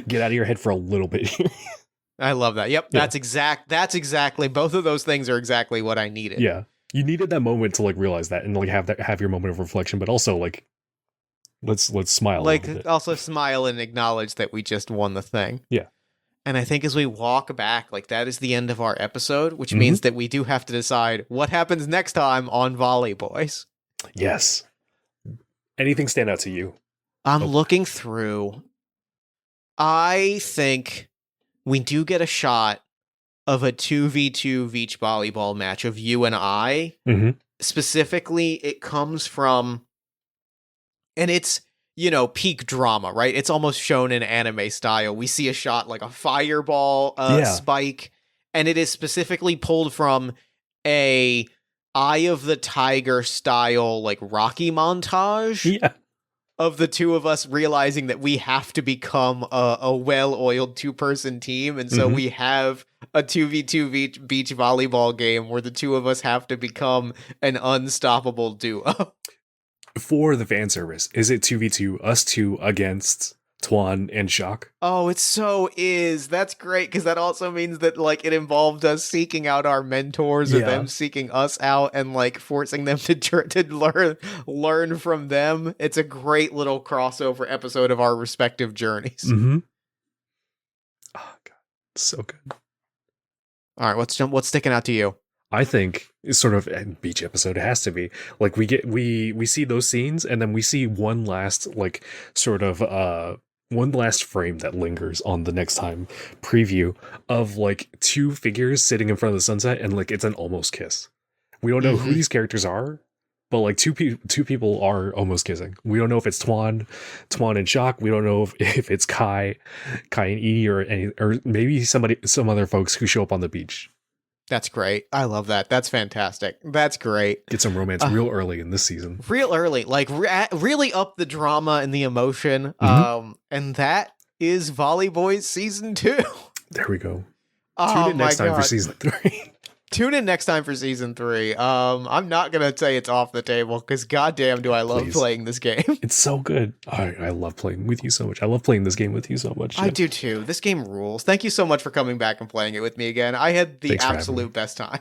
Get out of your head for a little bit here. I love that. Yep, Yeah. That's exactly. Both of those things are exactly what I needed. Yeah, you needed that moment to like realize that and like have your moment of reflection, but also like let's smile a little Like bit. also smile and acknowledge that we just won the thing. Yeah. And I think as we walk back, like that is the end of our episode, which Mhm. means that we do have to decide what happens next time on Volley Boys. Yes. Anything stand out to you? I'm looking through. I think we do get a shot of a 2v2 beach volleyball match of you and I. Mm-hmm. Specifically, it comes from, and it's, peak drama, right? It's almost shown in anime style. We see a shot like a fireball spike, and it is specifically pulled from a Eye of the Tiger style, like Rocky montage. Yeah. Of the two of us realizing that we have to become a well-oiled two-person team, and so we have a 2v2 beach volleyball game where the two of us have to become an unstoppable duo. For the fan service, is it 2v2, us two against Thien and Shock? Oh, it so is. That's great, because that also means that, like, it involved us seeking out our mentors or them seeking us out and, like, forcing them to learn from them. It's a great little crossover episode of our respective journeys. Mm-hmm. Oh, God. So good. All right, what's sticking out to you? I think it's sort of a beach episode. It has to be like we see those scenes and then we see one last like sort of one last frame that lingers on the next time preview of like two figures sitting in front of the sunset and like it's an almost kiss. We don't know who these characters are, but like two people are almost kissing. We don't know if it's Thien and Shock. We don't know if it's Kai and Edie or maybe some other folks who show up on the beach. That's great. I love that. That's fantastic. That's great. Get some romance real early in this season. Real early, like really up the drama and the emotion. And that is Volley Boys Season 2. There we go. Oh, Tune in next time for Season 3. Tune in next time for Season 3. I'm not going to say it's off the table because goddamn do I love playing this game. It's so good. I love playing with you so much. I love playing this game with you so much. I do too. This game rules. Thank you so much for coming back and playing it with me again. I had the absolute best time.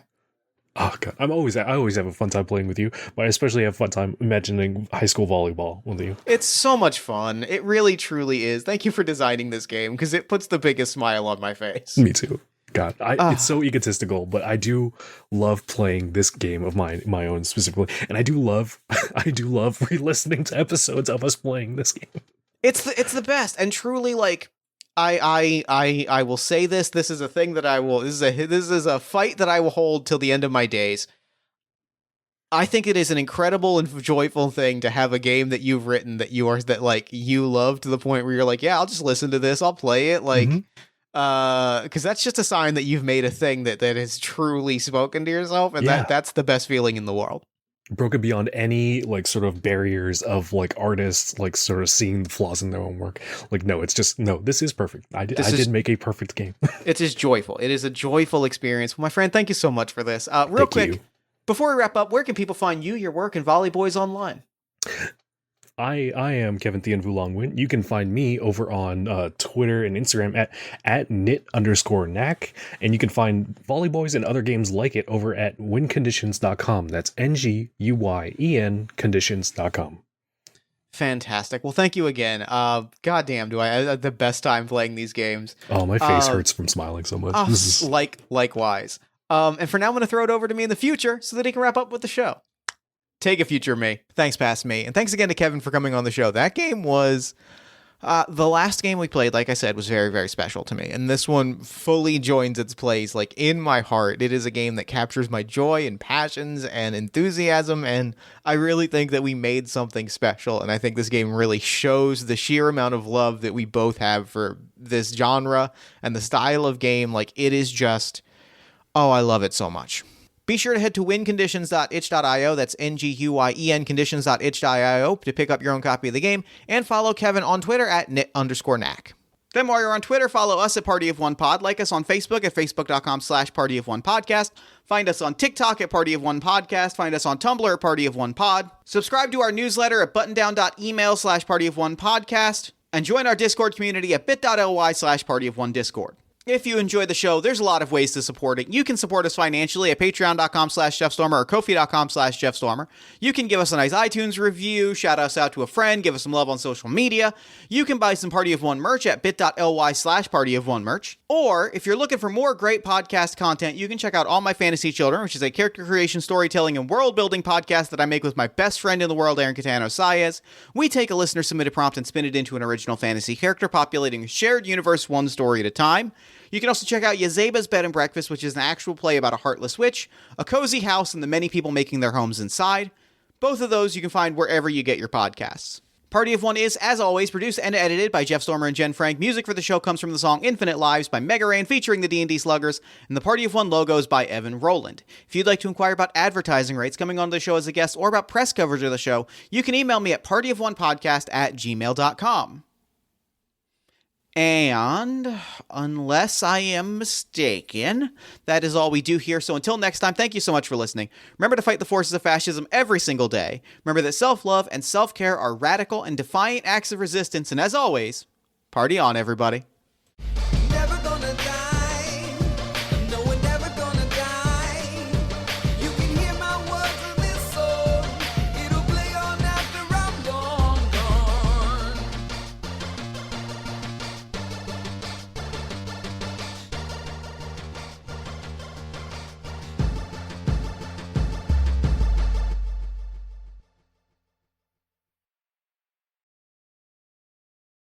Oh God, I always have a fun time playing with you, but I especially have a fun time imagining high school volleyball with you. It's so much fun. It really truly is. Thank you for designing this game because it puts the biggest smile on my face. Me too. God, it's so egotistical, but I do love playing this game of my own specifically, and I do love re-listening to episodes of us playing this game. It's the best, and truly, like I will say this. This is a thing that I will. This is a fight that I will hold till the end of my days. I think it is an incredible and joyful thing to have a game that you've written that you love to the point where you're like, yeah, I'll just listen to this, I'll play it, like. Because that's just a sign that you've made a thing that has truly spoken to yourself, and that's the best feeling in the world. Broken beyond any like sort of barriers of like artists like sort of seeing the flaws in their own work. Like this is perfect. I did make a perfect game. It is joyful. It is a joyful experience. Well, my friend, thank you so much for this. Real quick, before we wrap up, where can people find you, your work, and Volley Boys online? I am Kevin Thien Nguyen. You can find me over on Twitter and Instagram at knit_knack. And you can find Volley Boys and other games like it over at winconditions.com. That's NGUYEN conditions.com. Fantastic. Well, thank you again. Goddamn, do I had the best time playing these games. Oh, my face hurts from smiling so much. Likewise. And for now, I'm going to throw it over to me in the future so that he can wrap up with the show. Take a future me. Thanks, past me. And thanks again to Kevin for coming on the show. That game was... the last game we played, like I said, was very, very special to me. And this one fully joins its place, like, in my heart. It is a game that captures my joy and passions and enthusiasm. And I really think that we made something special. And I think this game really shows the sheer amount of love that we both have for this genre and the style of game. Like, it is just... Oh, I love it so much. Be sure to head to winconditions.itch.io, that's Nguyen conditions.itch.io, to pick up your own copy of the game, and follow Kevin on Twitter at knit_knack. Then while you're on Twitter, follow us at Party of One Pod, like us on Facebook at facebook.com/Party of One Podcast, find us on TikTok at Party of One Podcast, find us on Tumblr at Party of One Pod, subscribe to our newsletter at buttondown.email/Party of One Podcast, and join our Discord community at bit.ly/Party of One Discord. If you enjoy the show, there's a lot of ways to support it. You can support us financially at patreon.com/JeffStormer or Ko-fi.com/JeffStormer. You can give us a nice iTunes review, shout us out to a friend, give us some love on social media. You can buy some Party of One merch at bit.ly/PartyOfOneMerch. Or, if you're looking for more great podcast content, you can check out All My Fantasy Children, which is a character creation, storytelling, and world-building podcast that I make with my best friend in the world, Aaron Catano Saez. We take a listener-submitted prompt and spin it into an original fantasy character, populating a shared universe one story at a time. You can also check out Yazeba's Bed and Breakfast, which is an actual play about a heartless witch, a cozy house, and the many people making their homes inside. Both of those you can find wherever you get your podcasts. Party of One is, as always, produced and edited by Jeff Stormer and Jen Frank. Music for the show comes from the song Infinite Lives by Mega Ran featuring the D&D Sluggers, and the Party of One logo is by Evan Rowland. If you'd like to inquire about advertising rates, coming on the show as a guest, or about press coverage of the show, you can email me at partyofonepodcast@gmail.com. And, unless I am mistaken, that is all we do here. So until next time, thank you so much for listening. Remember to fight the forces of fascism every single day. Remember that self-love and self-care are radical and defiant acts of resistance. And as always, party on, everybody.